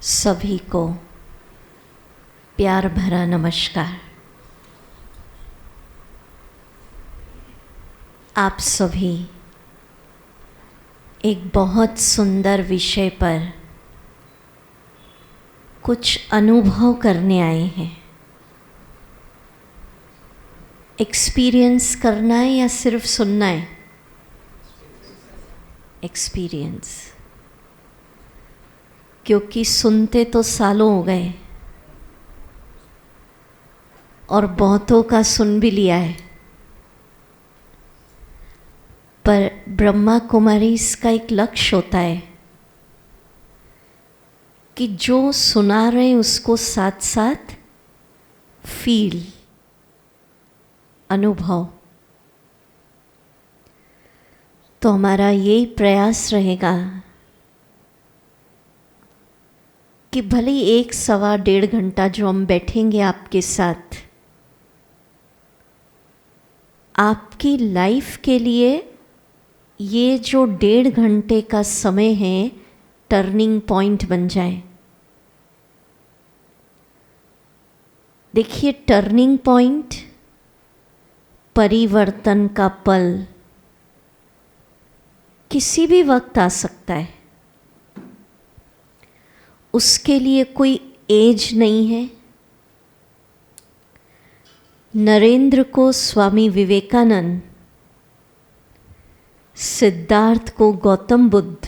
सभी को प्यार भरा नमस्कार। आप सभी एक बहुत सुंदर विषय पर कुछ अनुभव करने आए हैं। एक्सपीरियंस करना है या सिर्फ सुनना है? एक्सपीरियंस, क्योंकि सुनते तो सालों हो गए और बहुतों का सुन भी लिया है, पर ब्रह्मा कुमारी इसका एक लक्ष्य होता है कि जो सुना रहे हैं उसको साथ साथ फील, अनुभव। तो हमारा यही प्रयास रहेगा कि भले 1 सवा 1.5 घंटा जो हम बैठेंगे आपके साथ, आपकी लाइफ के लिए ये जो 1.5 घंटे का समय है टर्निंग पॉइंट बन जाए। देखिए, टर्निंग पॉइंट परिवर्तन का पल किसी भी वक्त आ सकता है। उसके लिए कोई एज नहीं है। नरेंद्र को स्वामी विवेकानंद, सिद्धार्थ को गौतम बुद्ध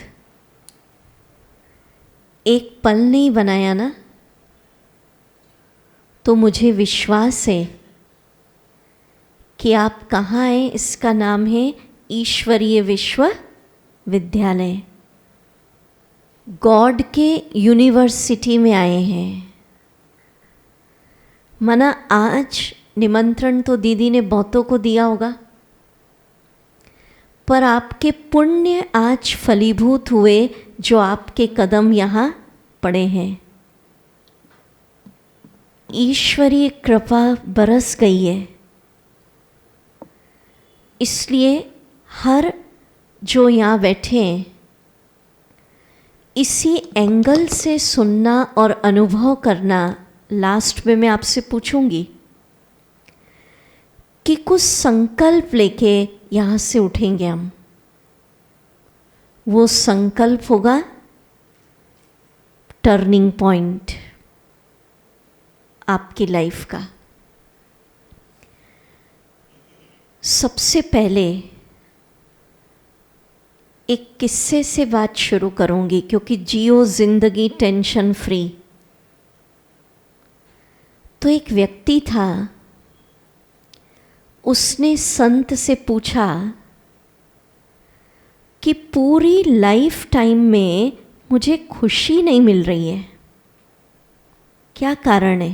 एक पल नहीं बनाया ना, तो मुझे विश्वास है कि आप कहाँ हैं। इसका नाम है ईश्वरीय विश्वविद्यालय। गॉड के यूनिवर्सिटी में आए हैं। मना आज निमंत्रण तो दीदी ने बहुतों को दिया होगा, पर आपके पुण्य आज फलीभूत हुए जो आपके कदम यहाँ पड़े हैं। ईश्वरीय कृपा बरस गई है। इसलिए हर जो यहाँ बैठे हैं, इसी एंगल से सुनना और अनुभव करना। लास्ट में मैं आपसे पूछूंगी कि कुछ संकल्प लेके यहाँ से उठेंगे हम। वो संकल्प होगा टर्निंग पॉइंट आपकी लाइफ का। सबसे पहले एक किस्से से बात शुरू करूंगी, क्योंकि जियो जिंदगी टेंशन फ्री। तो एक व्यक्ति था, उसने संत से पूछा कि पूरी लाइफ टाइम में मुझे खुशी नहीं मिल रही है, क्या कारण है?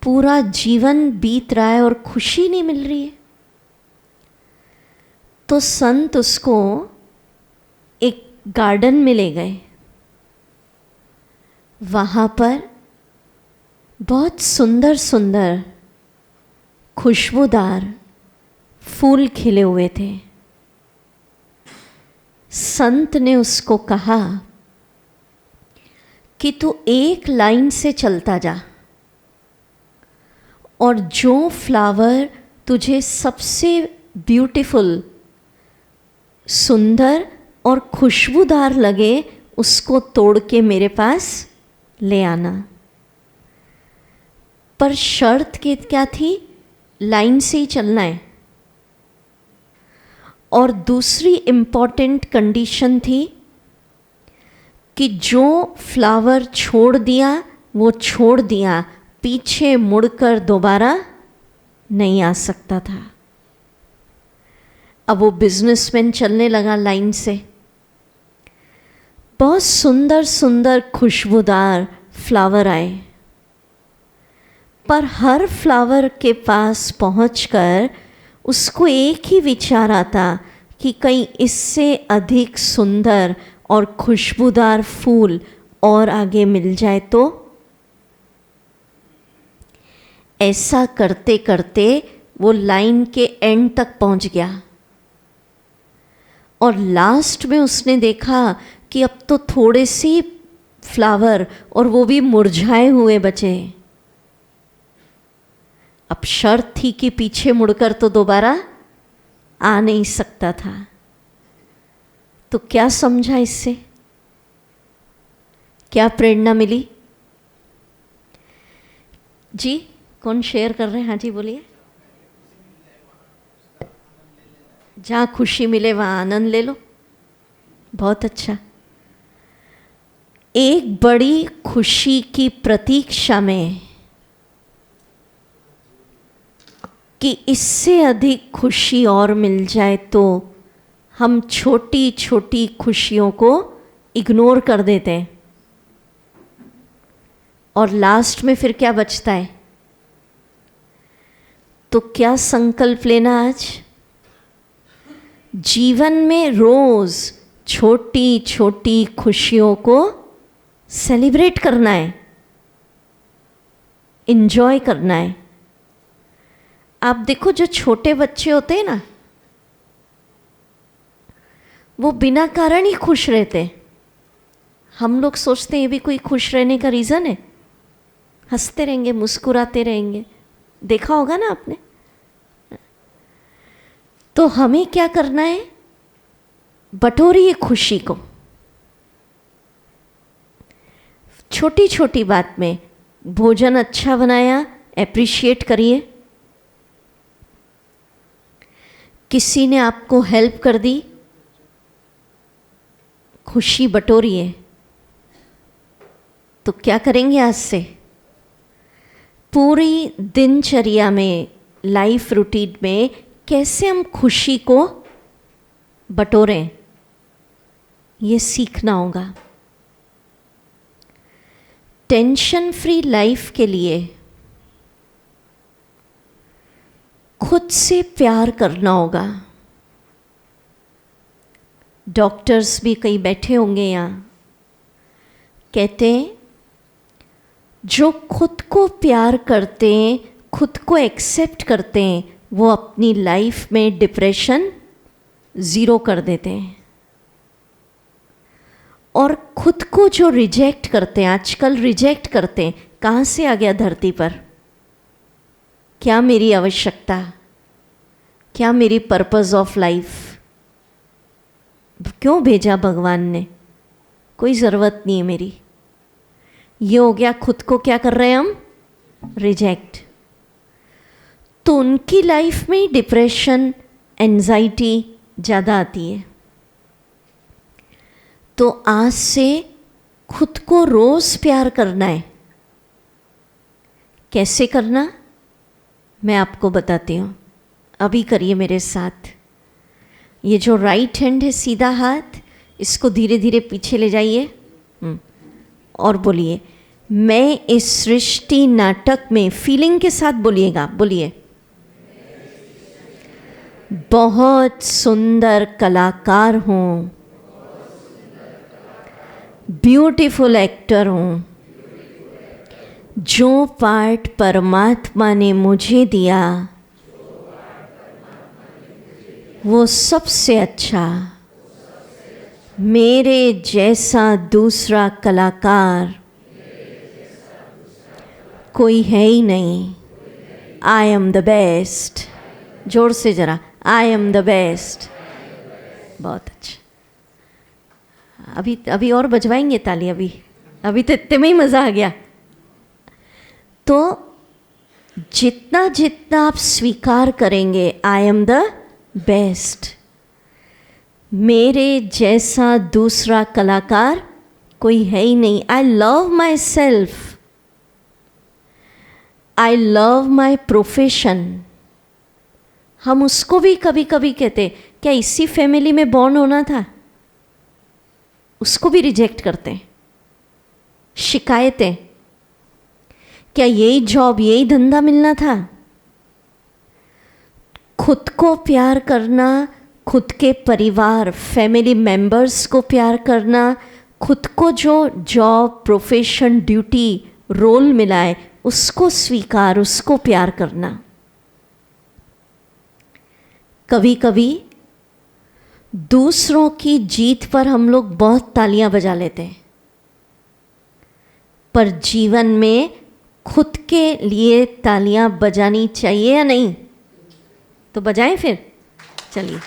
पूरा जीवन बीत रहा है और खुशी नहीं मिल रही है। तो संत उसको एक गार्डन में ले गए। वहाँ पर बहुत सुंदर सुंदर खुशबूदार फूल खिले हुए थे। संत ने उसको कहा कि तू एक लाइन से चलता जा और जो फ्लावर तुझे सबसे ब्यूटीफुल, सुंदर और खुशबूदार लगे उसको तोड़ के मेरे पास ले आना। पर शर्त क्या थी? लाइन से ही चलना है। और दूसरी इम्पॉर्टेंट कंडीशन थी कि जो फ्लावर छोड़ दिया वो छोड़ दिया, पीछे मुड़कर दोबारा नहीं आ सकता था। अब वो बिजनेसमैन चलने लगा लाइन से। बहुत सुंदर सुंदर खुशबूदार फ्लावर आए, पर हर फ्लावर के पास पहुंचकर उसको एक ही विचार आता कि कहीं इससे अधिक सुंदर और खुशबूदार फूल और आगे मिल जाए तो। ऐसा करते करते वो लाइन के एंड तक पहुंच गया और लास्ट में उसने देखा कि अब तो थोड़े सी फ्लावर और वो भी मुरझाए हुए बचे। अब शर्त थी कि पीछे मुड़कर तो दोबारा आ नहीं सकता था। तो क्या समझा इससे, क्या प्रेरणा मिली? जी कौन शेयर कर रहे हैं? हाँ जी बोलिए। जहाँ खुशी मिले वहाँ आनंद ले लो। बहुत अच्छा। एक बड़ी खुशी की प्रतीक्षा में कि इससे अधिक खुशी और मिल जाए तो हम छोटी छोटी खुशियों को इग्नोर कर देते हैं, और लास्ट में फिर क्या बचता है? तो क्या संकल्प लेना आज? जीवन में रोज छोटी छोटी खुशियों को सेलिब्रेट करना है, इंजॉय करना है। आप देखो जो छोटे बच्चे होते हैं ना, वो बिना कारण ही खुश रहते। हम लोग सोचते हैं ये भी कोई खुश रहने का रीज़न है, हंसते रहेंगे, मुस्कुराते रहेंगे। देखा होगा ना आपने। तो हमें क्या करना है? बटोरिए खुशी को, छोटी छोटी बात में। भोजन अच्छा बनाया, एप्रिशिएट करिए। किसी ने आपको हेल्प कर दी, खुशी बटोरिए। तो क्या करेंगे आज से? पूरी दिनचर्या में, लाइफ रूटीन में कैसे हम खुशी को बटोरें, ये सीखना होगा। टेंशन फ्री लाइफ के लिए खुद से प्यार करना होगा। डॉक्टर्स भी कई बैठे होंगे यहाँ, कहते हैं जो खुद को प्यार करते हैं, खुद को एक्सेप्ट करते हैं, वो अपनी लाइफ में डिप्रेशन ज़ीरो कर देते हैं। और खुद को जो रिजेक्ट करते हैं, आजकल रिजेक्ट करते हैं, कहाँ से आ गया धरती पर? क्या मेरी आवश्यकता, क्या मेरी पर्पस ऑफ लाइफ, क्यों भेजा भगवान ने? कोई ज़रूरत नहीं है मेरी। ये हो गया, खुद को क्या कर रहे हैं हम? रिजेक्ट। तो उनकी लाइफ में डिप्रेशन, एंजाइटी ज़्यादा आती है। तो आज से खुद को रोज़ प्यार करना है। कैसे करना, मैं आपको बताती हूँ। अभी करिए मेरे साथ। ये जो राइट हैंड है, सीधा हाथ, इसको धीरे धीरे पीछे ले जाइए और बोलिए, मैं इस सृष्टि नाटक में, फीलिंग के साथ बोलिएगा, बोलिए, बहुत सुंदर कलाकार हूँ, ब्यूटीफुल एक्टर हूँ। जो पार्ट परमात्मा ने मुझे दिया वो सबसे अच्छा, मेरे जैसा दूसरा कलाकार कोई है ही नहीं। आई एम द बेस्ट। जोर से जरा, आई एम द बेस्ट। बहुत अच्छा। अभी और बजवाएंगे ताली। अभी तो इतने में ही मज़ा आ गया। तो जितना जितना आप स्वीकार करेंगे, आई एम द बेस्ट, मेरे जैसा दूसरा कलाकार कोई है ही नहीं। आई love myself, I love my profession. हम उसको भी कभी कभी कहते, क्या इसी फैमिली में बॉर्न होना था? उसको भी रिजेक्ट करते हैं। शिकायतें, क्या यही जॉब, यही धंधा मिलना था? खुद को प्यार करना, खुद के परिवार, फैमिली मेंबर्स को प्यार करना, खुद को जो जॉब, प्रोफेशन, ड्यूटी, रोल मिला है उसको स्वीकार, उसको प्यार करना। कभी कभी दूसरों की जीत पर हम लोग बहुत तालियां बजा लेते हैं, पर जीवन में खुद के लिए तालियां बजानी चाहिए या नहीं? तो बजाएं फिर। चलिए,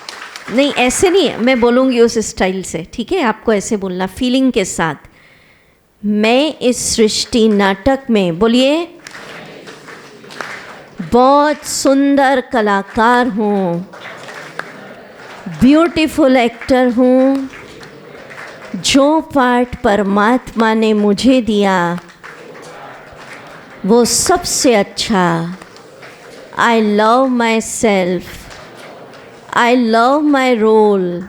नहीं ऐसे नहीं, मैं बोलूँगी उस स्टाइल से, ठीक है? आपको ऐसे बोलना, फीलिंग के साथ। मैं इस सृष्टि नाटक में, बोलिए, बहुत सुंदर कलाकार हूँ, ब्यूटीफुल एक्टर हूँ। जो पार्ट परमात्मा ने मुझे दिया वो सबसे अच्छा। I love myself, I love my role,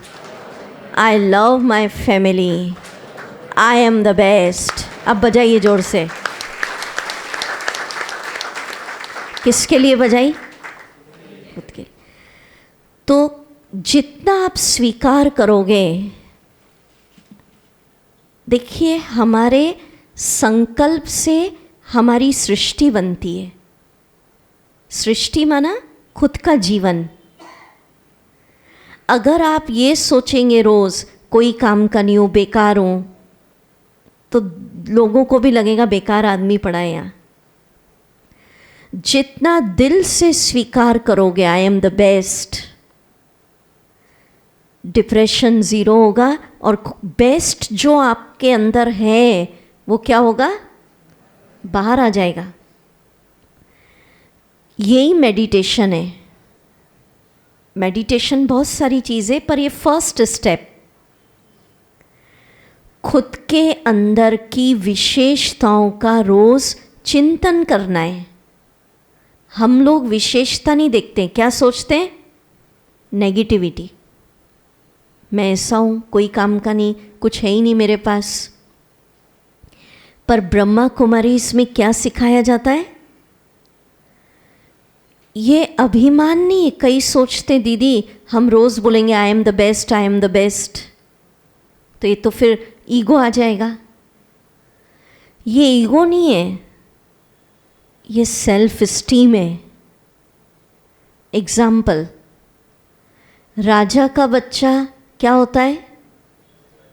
I love my family, I am the best. अब बजाइए जोर से। किसके लिए बजाई? खुद के। तो जितना आप स्वीकार करोगे, देखिए हमारे संकल्प से हमारी सृष्टि बनती है। सृष्टि माना खुद का जीवन। अगर आप ये सोचेंगे रोज़ कोई काम का नहीं हूँ, बेकार हूँ, तो लोगों को भी लगेगा बेकार आदमी पड़ा है यहाँ। जितना दिल से स्वीकार करोगे आई am the best, depression zero होगा और बेस्ट जो आपके अंदर है वो क्या होगा? बाहर आ जाएगा। यही मेडिटेशन है। मेडिटेशन बहुत सारी चीज़ें, पर ये फर्स्ट स्टेप खुद के अंदर की विशेषताओं का रोज़ चिंतन करना है। हम लोग विशेषता नहीं देखते, क्या सोचते हैं? नेगेटिविटी। मैं ऐसा हूँ, कोई काम का नहीं, कुछ है ही नहीं मेरे पास। पर ब्रह्मा कुमारी इसमें क्या सिखाया जाता है? ये अभिमान नहीं। कई सोचते दीदी हम रोज़ बोलेंगे आई am the best, I am the best, तो ये तो फिर ईगो आ जाएगा। ये ईगो नहीं है, ये सेल्फ स्टीम है। एग्जाम्पल, राजा का बच्चा क्या होता है?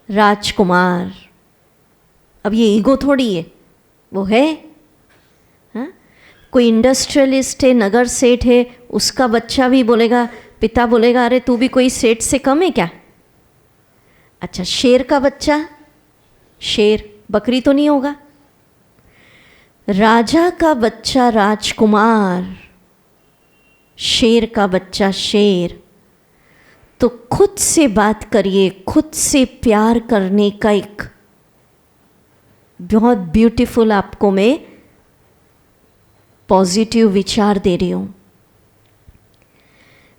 राजकुमार। अब ये ईगो थोड़ी है, वो है। हाँ? कोई इंडस्ट्रियलिस्ट है, नगर सेठ है, उसका बच्चा भी बोलेगा, पिता बोलेगा अरे तू भी कोई सेठ से कम है क्या? अच्छा, शेर का बच्चा शेर, बकरी तो नहीं होगा। राजा का बच्चा राजकुमार, शेर का बच्चा शेर। तो खुद से बात करिए, खुद से प्यार करने का एक बहुत ब्यूटीफुल आपको मैं पॉजिटिव विचार दे रही हूँ।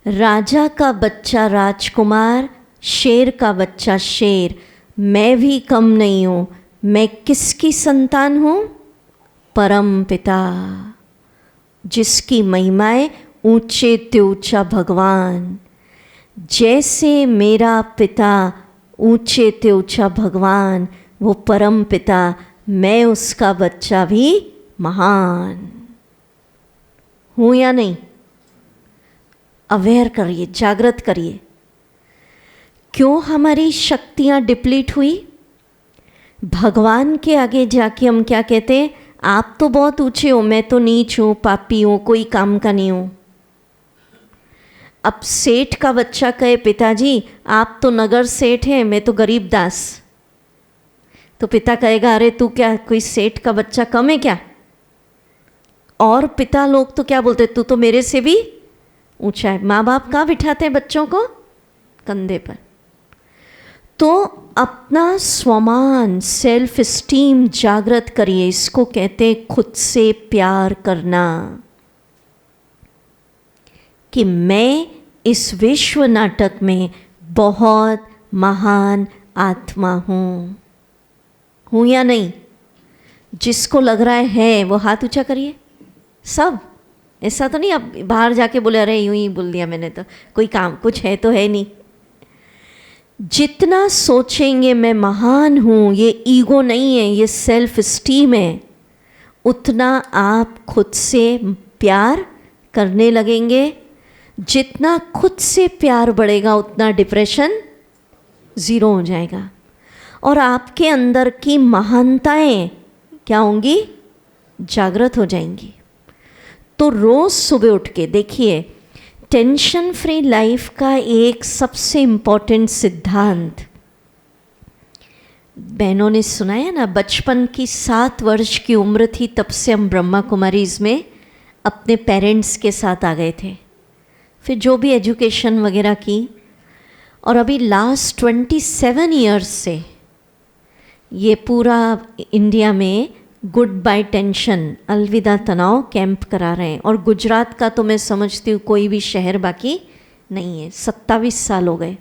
राजा का बच्चा राजकुमार, शेर का बच्चा शेर। मैं भी कम नहीं हूँ। मैं किसकी संतान हूँ? परम पिता, जिसकी महिमाएं ऊंचे ते ऊंचा भगवान। जैसे मेरा पिता ऊंचे ते ऊंचा भगवान, वो परम पिता, मैं उसका बच्चा भी महान हूँ या नहीं? अवेयर करिए, जागृत करिए। क्यों हमारी शक्तियाँ डिप्लीट हुई? भगवान के आगे जाके हम क्या कहते हैं? आप तो बहुत ऊंचे हो, मैं तो नीच हूँ, पापी हूँ, कोई काम का नहीं हूँ। अब सेठ का बच्चा कहे पिताजी आप तो नगर सेठ हैं, मैं तो गरीब दास, तो पिता कहेगा अरे तू क्या कोई सेठ का बच्चा कम है क्या? और पिता लोग तो क्या बोलते, तू तो मेरे से भी ऊंचा है। माँ बाप कहाँ बिठाते हैं बच्चों को? कंधे पर। तो अपना स्वमान, सेल्फ स्टीम जागृत करिए। इसको कहते हैं खुद से प्यार करना, कि मैं इस विश्व नाटक में बहुत महान आत्मा हूँ या नहीं? जिसको लग रहा है वो हाथ ऊंचा करिए। सब ऐसा तो नहीं अब बाहर जाके बोले अरे यूं ही बोल दिया मैंने, तो कोई काम कुछ है तो है नहीं। जितना सोचेंगे मैं महान हूँ, ये ईगो नहीं है, ये सेल्फ स्टीम है, उतना आप खुद से प्यार करने लगेंगे। जितना खुद से प्यार बढ़ेगा उतना डिप्रेशन ज़ीरो हो जाएगा और आपके अंदर की महानताएं क्या होंगी? जागृत हो जाएंगी। तो रोज़ सुबह उठ के देखिए, टेंशन फ्री लाइफ का एक सबसे इम्पॉर्टेंट सिद्धांत बहनों ने सुनाया ना, बचपन की 7 वर्ष की उम्र थी तब से हम ब्रह्मा कुमारीज़ में अपने पेरेंट्स के साथ आ गए थे, फिर जो भी एजुकेशन वगैरह की, और अभी लास्ट 27 ईयर्स से ये पूरा इंडिया में गुड बाय टेंशन, अलविदा तनाव कैंप करा रहे हैं। और गुजरात का तो मैं समझती हूँ कोई भी शहर बाकी नहीं है। 27 साल हो गए।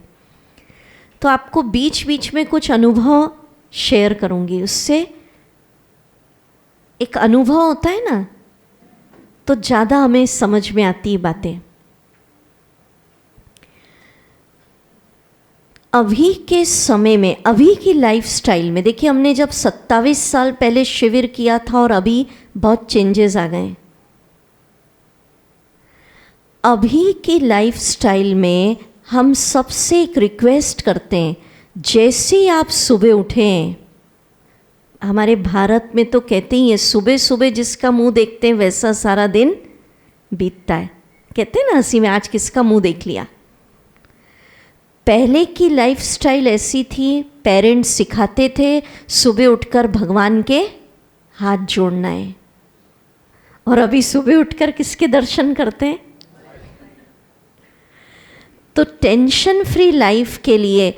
तो आपको बीच बीच में कुछ अनुभव शेयर करूँगी, उससे एक अनुभव होता है ना तो ज़्यादा हमें समझ में आती है बातें। अभी के समय में, अभी की लाइफस्टाइल में देखिए, हमने जब 27 साल पहले शिविर किया था और अभी बहुत चेंजेस आ गए। अभी की लाइफस्टाइल में हम सबसे एक रिक्वेस्ट करते हैं, जैसे ही आप सुबह उठें, हमारे भारत में तो कहते ही हैं सुबह सुबह जिसका मुंह देखते हैं वैसा सारा दिन बीतता है। कहते हैं ना हंसी में, आज किसका मुंह देख लिया। पहले की लाइफस्टाइल ऐसी थी, पेरेंट्स सिखाते थे सुबह उठकर भगवान के हाथ जोड़ना है, और अभी सुबह उठकर किसके दर्शन करते हैं? तो टेंशन फ्री लाइफ के लिए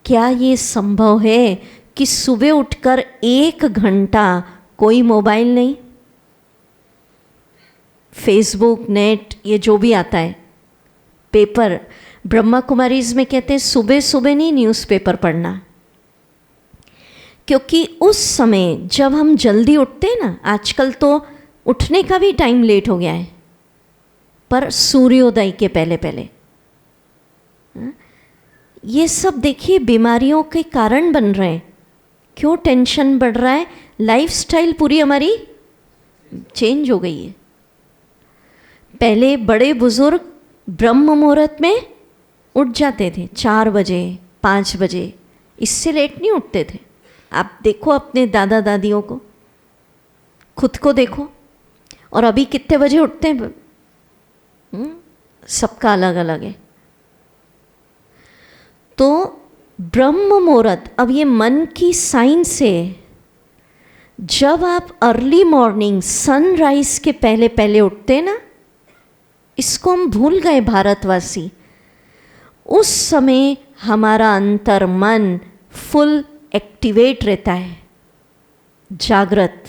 क्या ये संभव है कि सुबह उठकर 1 घंटा कोई मोबाइल नहीं, फेसबुक, नेट, ये जो भी आता है, पेपर। ब्रह्मा कुमारीज में कहते हैं सुबह सुबह नहीं न्यूज़पेपर पढ़ना, क्योंकि उस समय जब हम जल्दी उठते हैं ना, आजकल तो उठने का भी टाइम लेट हो गया है, पर सूर्योदय के पहले पहले, ये सब देखिए बीमारियों के कारण बन रहे हैं। क्यों टेंशन बढ़ रहा है? लाइफस्टाइल पूरी हमारी चेंज हो गई है। पहले बड़े बुजुर्ग ब्रह्म मुहूर्त में उठ जाते थे, 4 बजे 5 बजे, इससे लेट नहीं उठते थे। आप देखो अपने दादा दादियों को, खुद को देखो, और अभी कितने बजे उठते हैं? सबका अलग अलग है। तो ब्रह्म मुहूर्त, अब ये मन की साइंस है, जब आप अर्ली मॉर्निंग सनराइज के पहले पहले उठते ना, इसको हम भूल गए भारतवासी। उस समय हमारा अंतर मन फुल एक्टिवेट रहता है, जागृत,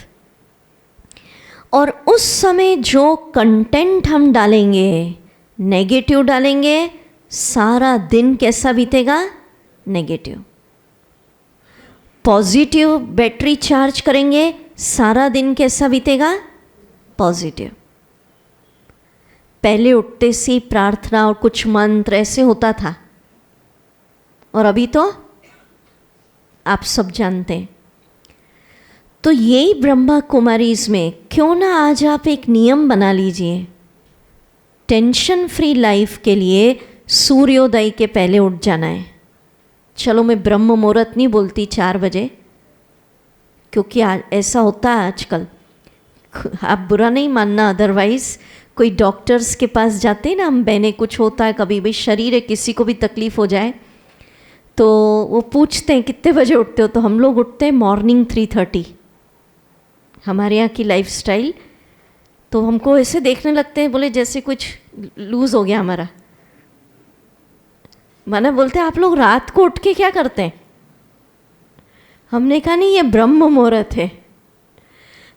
और उस समय जो कंटेंट हम डालेंगे, नेगेटिव डालेंगे, सारा दिन कैसा बीतेगा? नेगेटिव। पॉजिटिव बैटरी चार्ज करेंगे, सारा दिन कैसा बीतेगा? पॉजिटिव। पहले उठते से प्रार्थना और कुछ मंत्र ऐसे होता था, और अभी तो आप सब जानते हैं। तो यही ब्रह्मा कुमारीज में क्यों ना आज आप एक नियम बना लीजिए, टेंशन फ्री लाइफ के लिए सूर्योदय के पहले उठ जाना है। चलो मैं ब्रह्म मुहूर्त नहीं बोलती 4 बजे, क्योंकि ऐसा होता है आजकल, आप बुरा नहीं मानना, अदरवाइज़ कोई डॉक्टर्स के पास जाते हैं ना हम बहने, कुछ होता है कभी भी शरीर है, किसी को भी तकलीफ़ हो जाए तो वो पूछते हैं कितने बजे उठते हो, तो हम लोग उठते हैं मॉर्निंग 3:30। हमारे यहाँ की लाइफस्टाइल, तो हमको ऐसे देखने लगते हैं, बोले जैसे कुछ लूज़ हो गया हमारा। माना बोलते हैं आप लोग रात को उठ के क्या करते हैं? हमने कहा नहीं, ये ब्रह्म मुहूर्त है।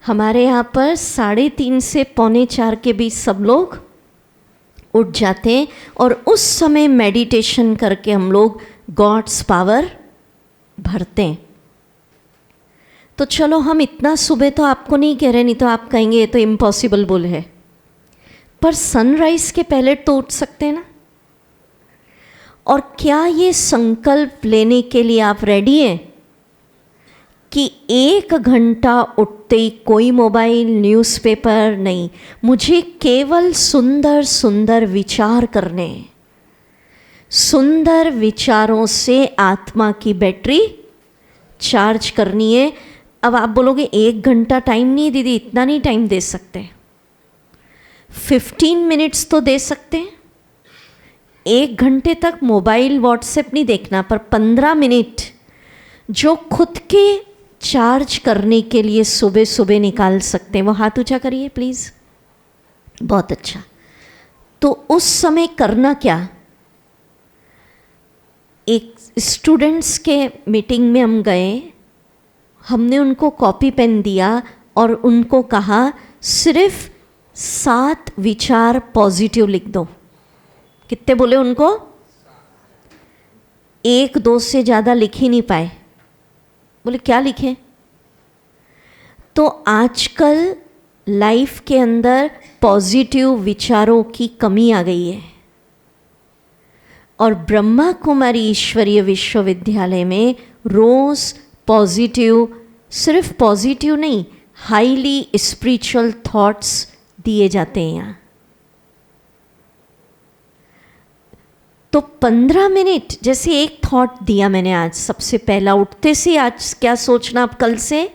हमारे यहाँ पर 3:30 से 3:45 के बीच सब लोग उठ जाते हैं, और उस समय मेडिटेशन करके हम लोग गॉड्स पावर भरते हैं। तो चलो हम इतना सुबह तो आपको नहीं कह रहे, नहीं तो आप कहेंगे ये तो इम्पॉसिबल बोल है, पर सनराइज के पहले तो उठ सकते हैं ना। और क्या ये संकल्प लेने के लिए आप रेडी हैं कि 1 घंटा उठते ही कोई मोबाइल, न्यूज़पेपर नहीं, मुझे केवल सुंदर सुंदर विचार करने, सुंदर विचारों से आत्मा की बैटरी चार्ज करनी है। अब आप बोलोगे 1 घंटा टाइम नहीं दीदी, इतना नहीं टाइम दे सकते। 15 मिनट्स तो दे सकते हैं। 1 घंटे तक मोबाइल व्हाट्सएप नहीं देखना, पर 15 मिनट जो खुद के चार्ज करने के लिए सुबह सुबह निकाल सकते हैं, वो हाथ ऊंचा करिए प्लीज़। बहुत अच्छा। तो उस समय करना क्या, एक स्टूडेंट्स के मीटिंग में हम गए, हमने उनको कॉपी पेन दिया और उनको कहा सिर्फ 7 विचार पॉजिटिव लिख दो। कितने बोले उनको? 1-2 से ज़्यादा लिख ही नहीं पाए। बोले क्या लिखें? तो आजकल लाइफ के अंदर पॉजिटिव विचारों की कमी आ गई है, और ब्रह्मा कुमारी ईश्वरीय विश्वविद्यालय में रोज़ पॉजिटिव, सिर्फ पॉजिटिव नहीं, हाईली स्पिरिचुअल थॉट्स दिए जाते हैं यहाँ। तो 15 मिनट, जैसे एक थॉट दिया मैंने आज सबसे पहला उठते से, आज क्या सोचना आप कल से,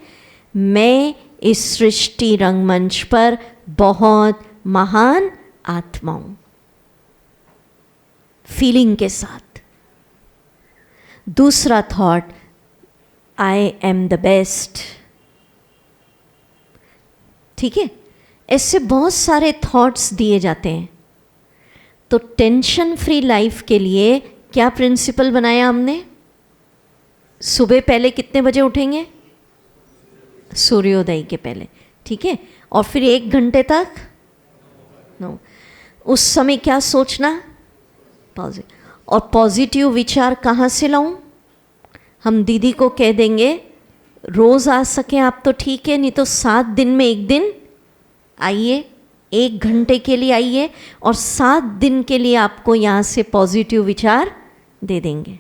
मैं इस सृष्टि रंगमंच पर बहुत महान आत्मा हूं, फीलिंग के साथ। दूसरा thought, I am the best. ठीक है, ऐसे बहुत सारे थॉट्स दिए जाते हैं। तो टेंशन फ्री लाइफ के लिए क्या प्रिंसिपल बनाया हमने? सुबह पहले कितने बजे उठेंगे? सूर्योदय के पहले। ठीक है, और फिर 1 घंटे तक नो, उस समय क्या सोचना? पॉजिटिव। और पॉजिटिव विचार कहाँ से लाऊं? हम दीदी को कह देंगे रोज़ आ सके आप तो ठीक है, नहीं तो 7 दिन में 1 दिन आइए, 1 घंटे के लिए आइए, और 7 दिन के लिए आपको यहाँ से पॉजिटिव विचार दे देंगे।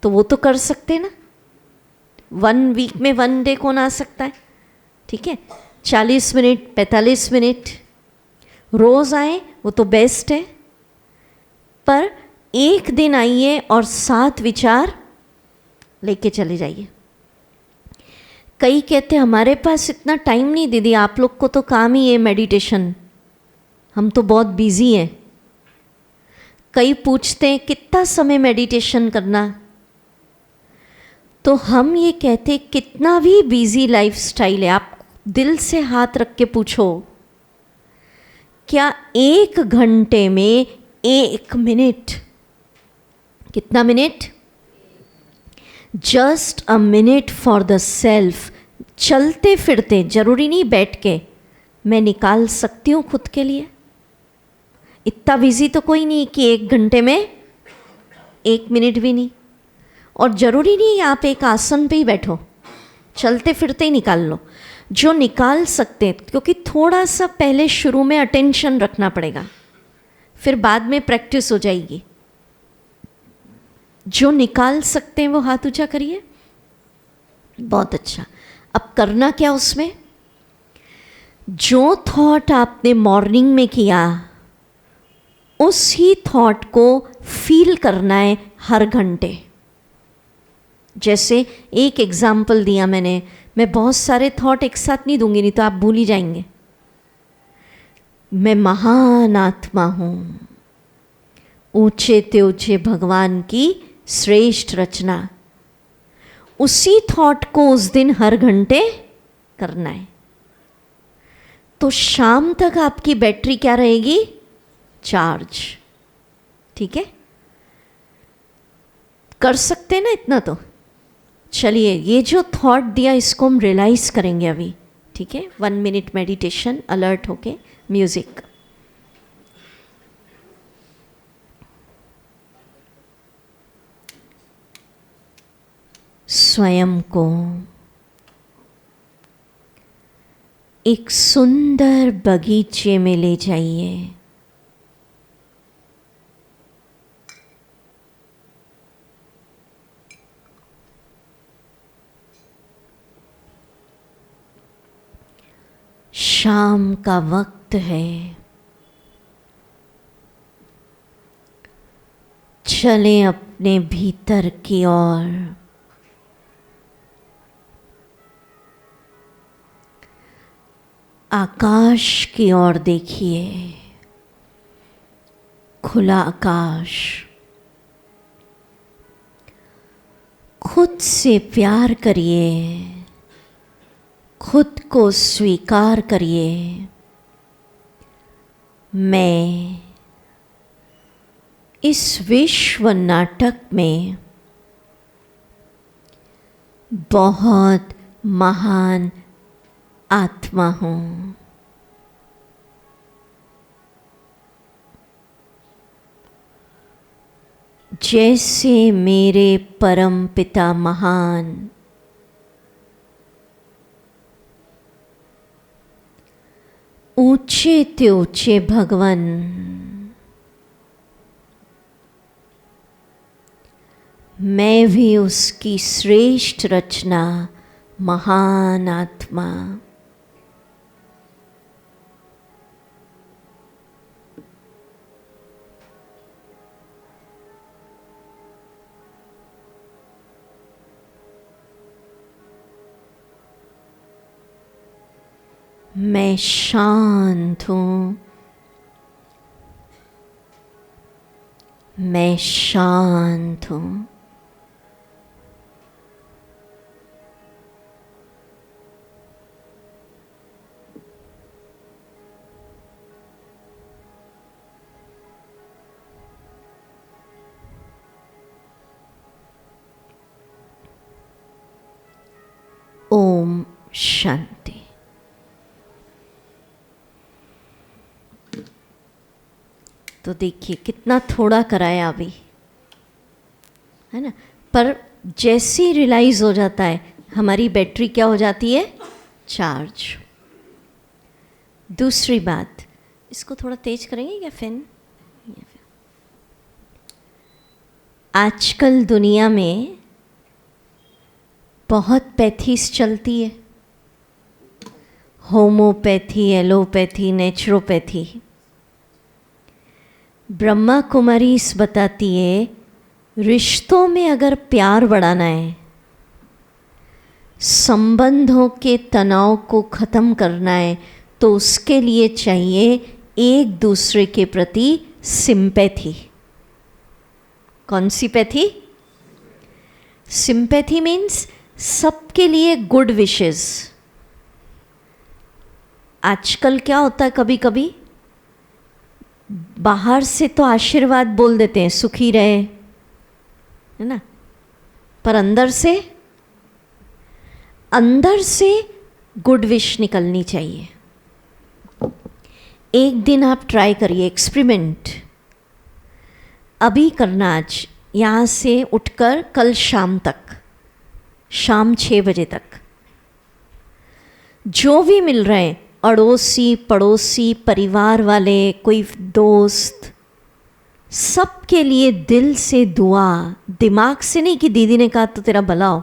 तो वो तो कर सकते ना। 1 वीक में 1 डे कौन आ सकता है? ठीक है, 40 मिनट 45 मिनट रोज़ आए, वो तो बेस्ट है। पर 1 दिन आइए और 7 विचार लेके चले जाइए। कई कहते हमारे पास इतना टाइम नहीं दीदी, आप लोग को तो काम ही है मेडिटेशन, हम तो बहुत बिजी हैं। कई पूछते हैं कितना समय मेडिटेशन करना, तो हम ये कहते कितना भी बिजी लाइफस्टाइल है, आप दिल से हाथ रख के पूछो, क्या 1 घंटे में 1 मिनट, कितना minute? Just a minute for the self, चलते फिरते, जरूरी नहीं बैठ के, मैं निकाल सकती हूँ खुद के लिए। इतना बिजी तो कोई नहीं कि 1 घंटे में 1 मिनट भी नहीं। और ज़रूरी नहीं आप एक आसन पे ही बैठो, चलते फिरते ही निकाल लो जो निकाल सकते हैं, क्योंकि थोड़ा सा पहले शुरू में अटेंशन रखना पड़ेगा, फिर बाद में प्रैक्टिस हो जाएगी। जो निकाल सकते हैं वो हाथ ऊंचा करिए। बहुत अच्छा। अब करना क्या उसमें? जो थॉट आपने मॉर्निंग में किया उसी थॉट को फील करना है हर घंटे। जैसे एक एग्जाम्पल दिया मैंने, मैं बहुत सारे थॉट एक साथ नहीं दूंगी, नहीं तो आप भूल ही जाएंगे। मैं महान आत्मा हूँ, ऊंचे ते ऊंचे भगवान की श्रेष्ठ रचना, उसी थॉट को उस दिन हर घंटे करना है। तो शाम तक आपकी बैटरी क्या रहेगी? चार्ज। ठीक है, कर सकते हैं ना इतना तो। चलिए, ये जो थॉट दिया इसको हम रियलाइज करेंगे अभी। ठीक है, 1 मिनट मेडिटेशन, अलर्ट होके म्यूजिक। स्वयं को एक सुंदर बगीचे में ले जाइए। शाम का वक्त है, चलें अपने भीतर की ओर। आकाश की ओर देखिए, खुला आकाश। खुद से प्यार करिए, खुद को स्वीकार करिए। मैं इस विश्व नाटक में बहुत महान आत्मा हूँ। जैसे मेरे परम पिता महान, ऊंचे ते ऊंचे भगवान, मैं भी उसकी श्रेष्ठ रचना महान आत्मा। मैं शांत हूँ, मैं शांत हूँ। ओम शांति। तो देखिए कितना थोड़ा कराया अभी, है ना, पर जैसे ही रियलाइज हो जाता है हमारी बैटरी क्या हो जाती है, चार्ज। दूसरी बात, इसको थोड़ा तेज करेंगे क्या फैन? आजकल दुनिया में बहुत पैथीज चलती है, homeopathy, allopathy, naturopathy. Brahma Kumari इस बताती है, रिश्तों में अगर प्यार बढ़ाना है, संबंधों के तनाव को ख़त्म करना है, तो उसके लिए चाहिए एक दूसरे के प्रति सिंपैथी। कौन सी पैथी? सिंपैथी मीन्स सबके लिए गुड विशेस। आजकल क्या होता है, कभी कभी बाहर से तो आशीर्वाद बोल देते हैं, सुखी रहे, है ना, पर अंदर से गुड विश निकलनी चाहिए। एक दिन आप ट्राई करिए, एक्सपेरिमेंट अभी करना। आज यहाँ से उठकर कल शाम तक, शाम 6 बजे तक, जो भी मिल रहे हैं, अड़ोसी पड़ोसी, परिवार वाले, कोई दोस्त, सबके लिए दिल से दुआ। दिमाग से नहीं कि दीदी ने कहा तो तेरा भला हो,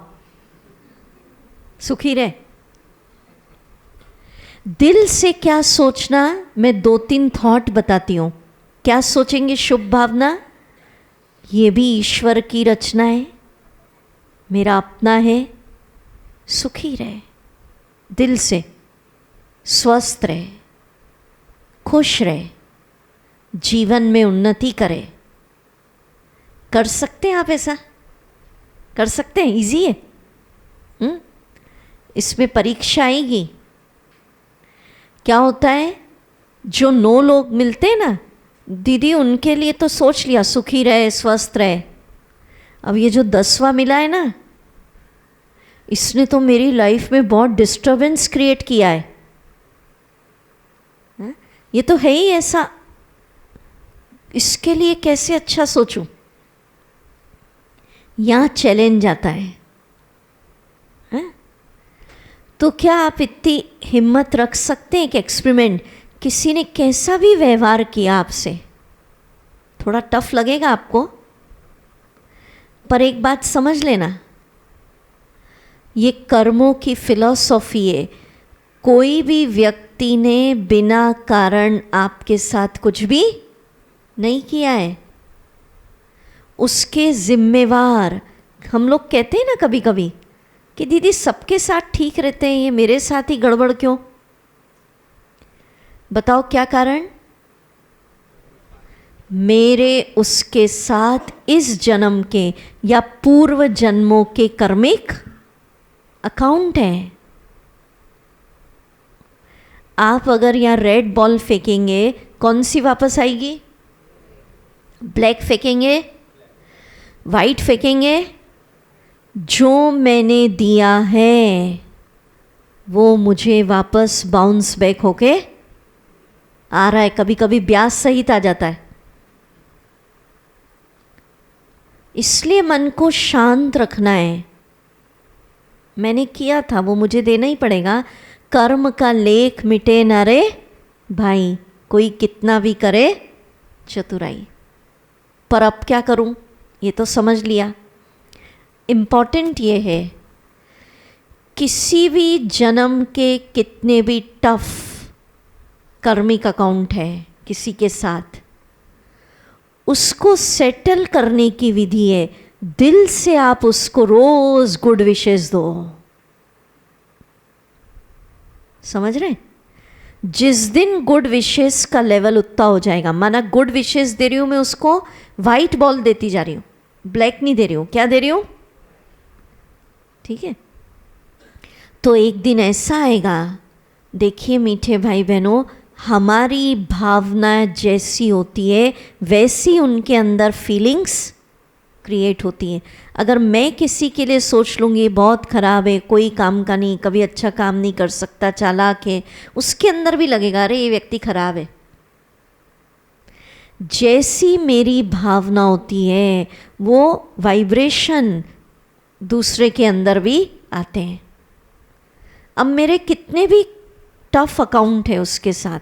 सुखी रहे। दिल से क्या सोचना, मैं 2-3 थॉट बताती हूँ। क्या सोचेंगे? शुभ भावना, ये भी ईश्वर की रचना है, मेरा अपना है, सुखी रहे, दिल से स्वस्थ रहे, खुश रहे, जीवन में उन्नति करे। कर सकते हैं आप ऐसा? कर सकते हैं? इजी है। इसमें परीक्षा आएगी। क्या होता है, जो 9 लोग मिलते हैं ना, दीदी उनके लिए तो सोच लिया सुखी रहे, स्वस्थ रहे। अब ये जो 10वां मिला है ना, इसने तो मेरी लाइफ में बहुत डिस्टर्बेंस क्रिएट किया है। ये तो है ही ऐसा, इसके लिए कैसे अच्छा सोचूं? यहाँ चैलेंज आता है। तो क्या आप इतनी हिम्मत रख सकते हैं कि एक्सपेरिमेंट, किसी ने कैसा भी व्यवहार किया आपसे, थोड़ा टफ लगेगा आपको, पर एक बात समझ लेना, ये कर्मों की फिलॉसफी है। कोई भी व्यक्ति ने बिना कारण आपके साथ कुछ भी नहीं किया है। उसके जिम्मेवार। हम लोग कहते हैं ना कभी कभी कि दीदी सबके साथ ठीक रहते हैं, ये मेरे साथ ही गड़बड़ क्यों? बताओ क्या कारण? मेरे उसके साथ इस जन्म के या पूर्व जन्मों के कर्मिक अकाउंट है। आप अगर यहाँ रेड बॉल फेंकेंगे, कौन सी वापस आएगी? ब्लैक फेंकेंगे, वाइट फेंकेंगे, जो मैंने दिया है वो मुझे वापस बाउंस बैक होके आ रहा है। कभी कभी ब्याज सहित आ जाता है। इसलिए मन को शांत रखना है। मैंने किया था वो मुझे देना ही पड़ेगा। कर्म का लेख मिटे न रे भाई, कोई कितना भी करे चतुराई। पर अब क्या करूं, ये तो समझ लिया। इम्पॉर्टेंट ये है, किसी भी जन्म के कितने भी टफ कर्मिक अकाउंट है किसी के साथ, उसको सेटल करने की विधि है, दिल से आप उसको रोज गुड विशेस दो। समझ रहे? जिस दिन गुड विशेस का लेवल उतना हो जाएगा, माना गुड विशेस दे रही हूं मैं उसको, वाइट बॉल देती जा रही हूं, ब्लैक नहीं दे रही हूं। क्या दे रही हूं? ठीक है। तो एक दिन ऐसा आएगा, देखिए मीठे भाई बहनों, हमारी भावना जैसी होती है वैसी उनके अंदर फीलिंग्स क्रिएट होती हैं। अगर मैं किसी के लिए सोच लूँगी बहुत ख़राब है, कोई काम का नहीं, कभी अच्छा काम नहीं कर सकता, चालाक है, उसके अंदर भी लगेगा अरे ये व्यक्ति खराब है। जैसी मेरी भावना होती है वो वाइब्रेशन दूसरे के अंदर भी आते हैं। अब मेरे कितने भी टफ अकाउंट है उसके साथ,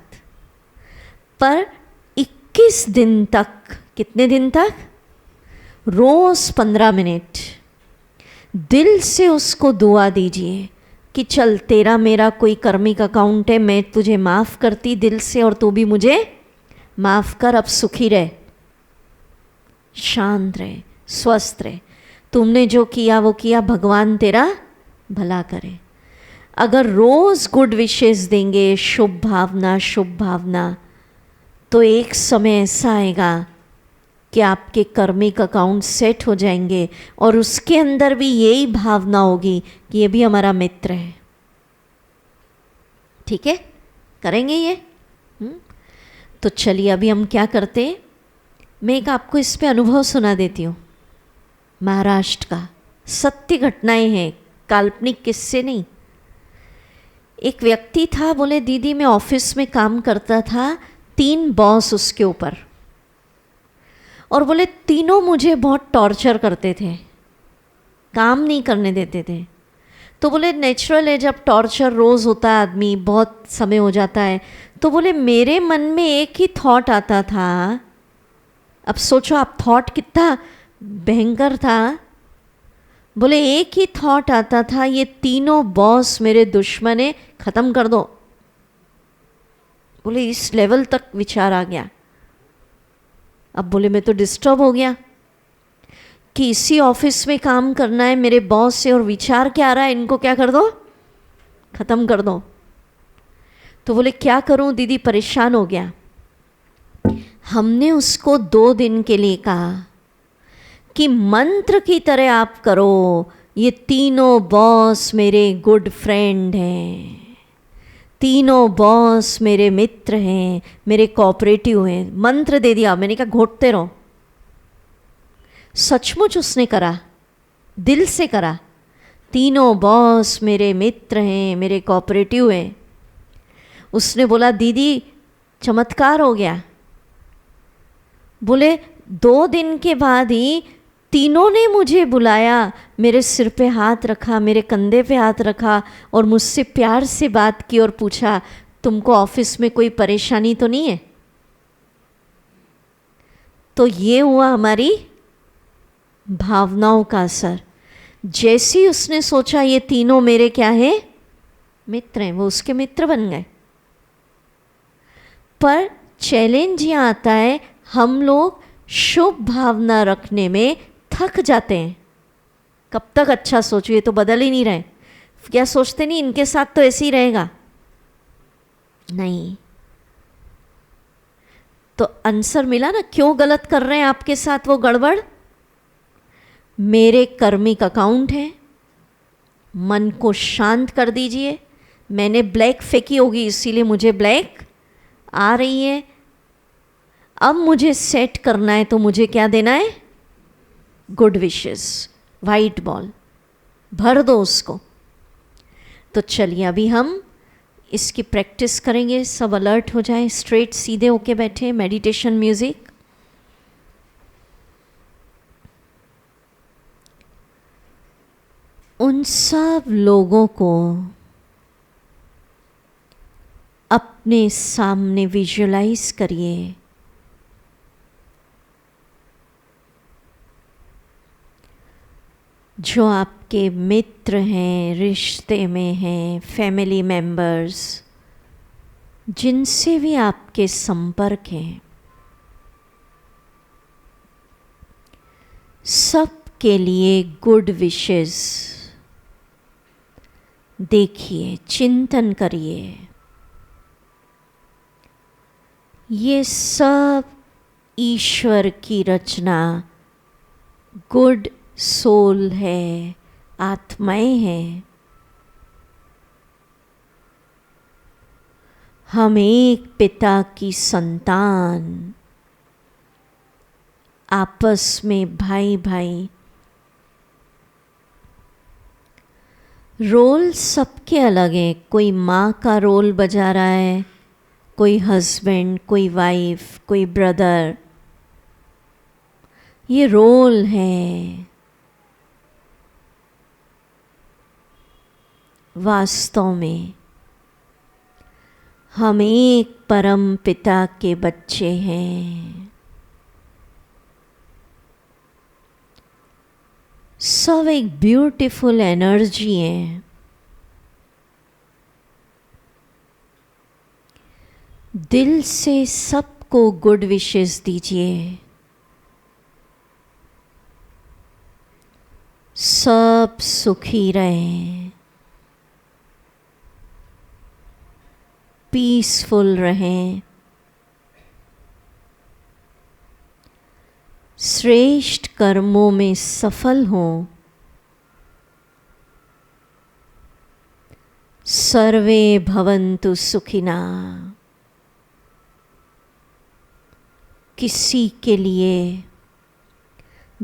पर 21 दिन तक, कितने दिन तक? रोज़ 15 मिनट दिल से उसको दुआ दीजिए कि चल तेरा मेरा कोई कर्मिक अकाउंट है, मैं तुझे माफ़ करती दिल से और तू भी मुझे माफ़ कर, अब सुखी रहे, शांत रहे, स्वस्थ रहे, तुमने जो किया वो किया, भगवान तेरा भला करे। अगर रोज़ गुड विशेस देंगे, शुभ भावना, तो एक समय ऐसा आएगा कि आपके कर्मिक अकाउंट सेट हो जाएंगे और उसके अंदर भी यही भावना होगी कि ये भी हमारा मित्र है। ठीक है, करेंगे ये? तो चलिए अभी हम क्या करते हैं, मैं एक आपको इस पे अनुभव सुना देती हूँ। महाराष्ट्र का, सत्य घटनाएं हैं, काल्पनिक किस्से नहीं। एक व्यक्ति था, बोले दीदी मैं ऑफिस में काम करता था, 3 बॉस उसके ऊपर, और बोले तीनों मुझे बहुत टॉर्चर करते थे, काम नहीं करने देते थे। तो बोले नेचुरल है, जब टॉर्चर रोज़ होता है आदमी, बहुत समय हो जाता है, तो बोले मेरे मन में एक ही थॉट आता था। अब सोचो आप, थॉट कितना भयंकर था। बोले एक ही थॉट आता था, ये तीनों बॉस मेरे दुश्मन है, ख़त्म कर दो। बोले इस लेवल तक विचार आ गया। अब बोले मैं तो डिस्टर्ब हो गया कि इसी ऑफिस में काम करना है मेरे बॉस से, और विचार क्या आ रहा है, इनको क्या कर दो, ख़त्म कर दो। तो बोले क्या करूं दीदी, परेशान हो गया। हमने उसको 2 दिन के लिए कहा कि मंत्र की तरह आप करो, ये तीनों बॉस मेरे गुड फ्रेंड हैं, तीनों बॉस मेरे मित्र हैं, मेरे कोऑपरेटिव हैं। मंत्र दे दिया। मैंने कहा घोटते रहो। सचमुच उसने करा, दिल से करा, तीनों बॉस मेरे मित्र हैं, मेरे कोऑपरेटिव हैं। उसने बोला दीदी चमत्कार हो गया। बोले 2 दिन के बाद ही तीनों ने मुझे बुलाया, मेरे सिर पे हाथ रखा, मेरे कंधे पे हाथ रखा और मुझसे प्यार से बात की और पूछा तुमको ऑफिस में कोई परेशानी तो नहीं है? तो ये हुआ हमारी भावनाओं का असर। जैसे ही उसने सोचा ये तीनों मेरे क्या है, मित्र हैं, वो उसके मित्र बन गए। पर चैलेंज यहाँ आता है, हम लोग शुभ भावना रखने में थक जाते हैं। कब तक अच्छा सोचो, ये तो बदल ही नहीं रहे, क्या सोचते नहीं इनके साथ तो ऐसे ही रहेगा, नहीं। तो आंसर मिला ना, क्यों गलत कर रहे हैं आपके साथ वो गड़बड़। मेरे कर्मिक अकाउंट है, मन को शांत कर दीजिए। मैंने ब्लैक फेंकी होगी इसीलिए मुझे ब्लैक आ रही है। अब मुझे सेट करना है तो मुझे क्या देना है, गुड विशेस, वाइट बॉल भर दो उसको। तो चलिए अभी हम इसकी प्रैक्टिस करेंगे, सब अलर्ट हो जाए, स्ट्रेट सीधे होके बैठे, मेडिटेशन म्यूजिक। उन सब लोगों को अपने सामने विजुअलाइज करिए जो आपके मित्र हैं, रिश्ते में हैं, फैमिली मेंबर्स, जिनसे भी आपके संपर्क हैं, सब के लिए गुड विशेस देखिए, चिंतन करिए। ये सब ईश्वर की रचना गुड सोल है, आत्माएं हैं। हम एक पिता की संतान, आपस में भाई भाई। रोल सबके अलग हैं, कोई माँ का रोल बजा रहा है, कोई हस्बैंड, कोई वाइफ, कोई ब्रदर। ये रोल है, वास्तव में हम एक परम पिता के बच्चे हैं। सब एक ब्यूटीफुल एनर्जी है। दिल से सबको गुड विशेस दीजिए। सब सुखी रहें, पीसफुल रहें, श्रेष्ठ कर्मों में सफल हों। सर्वे भवन्तु सुखिना। किसी के लिए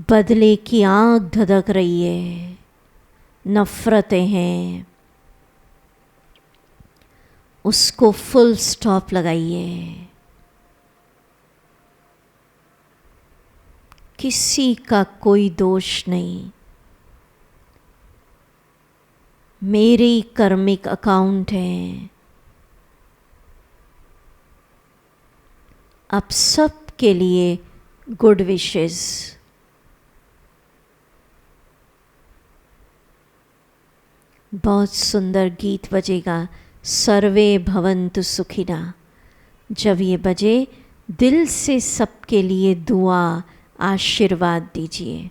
बदले की आग धधक रही है, नफरतें हैं, उसको फुल स्टॉप लगाइए। किसी का कोई दोष नहीं। मेरी कर्मिक अकाउंट है। अब सब के लिए गुड विशेस। बहुत सुंदर गीत बजेगा, सर्वे भवन्तु सुखिना। जब ये बजे, दिल से सबके लिए दुआ, आशीर्वाद दीजिए।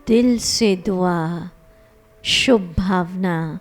दिल से दुआ, शुभ भावना।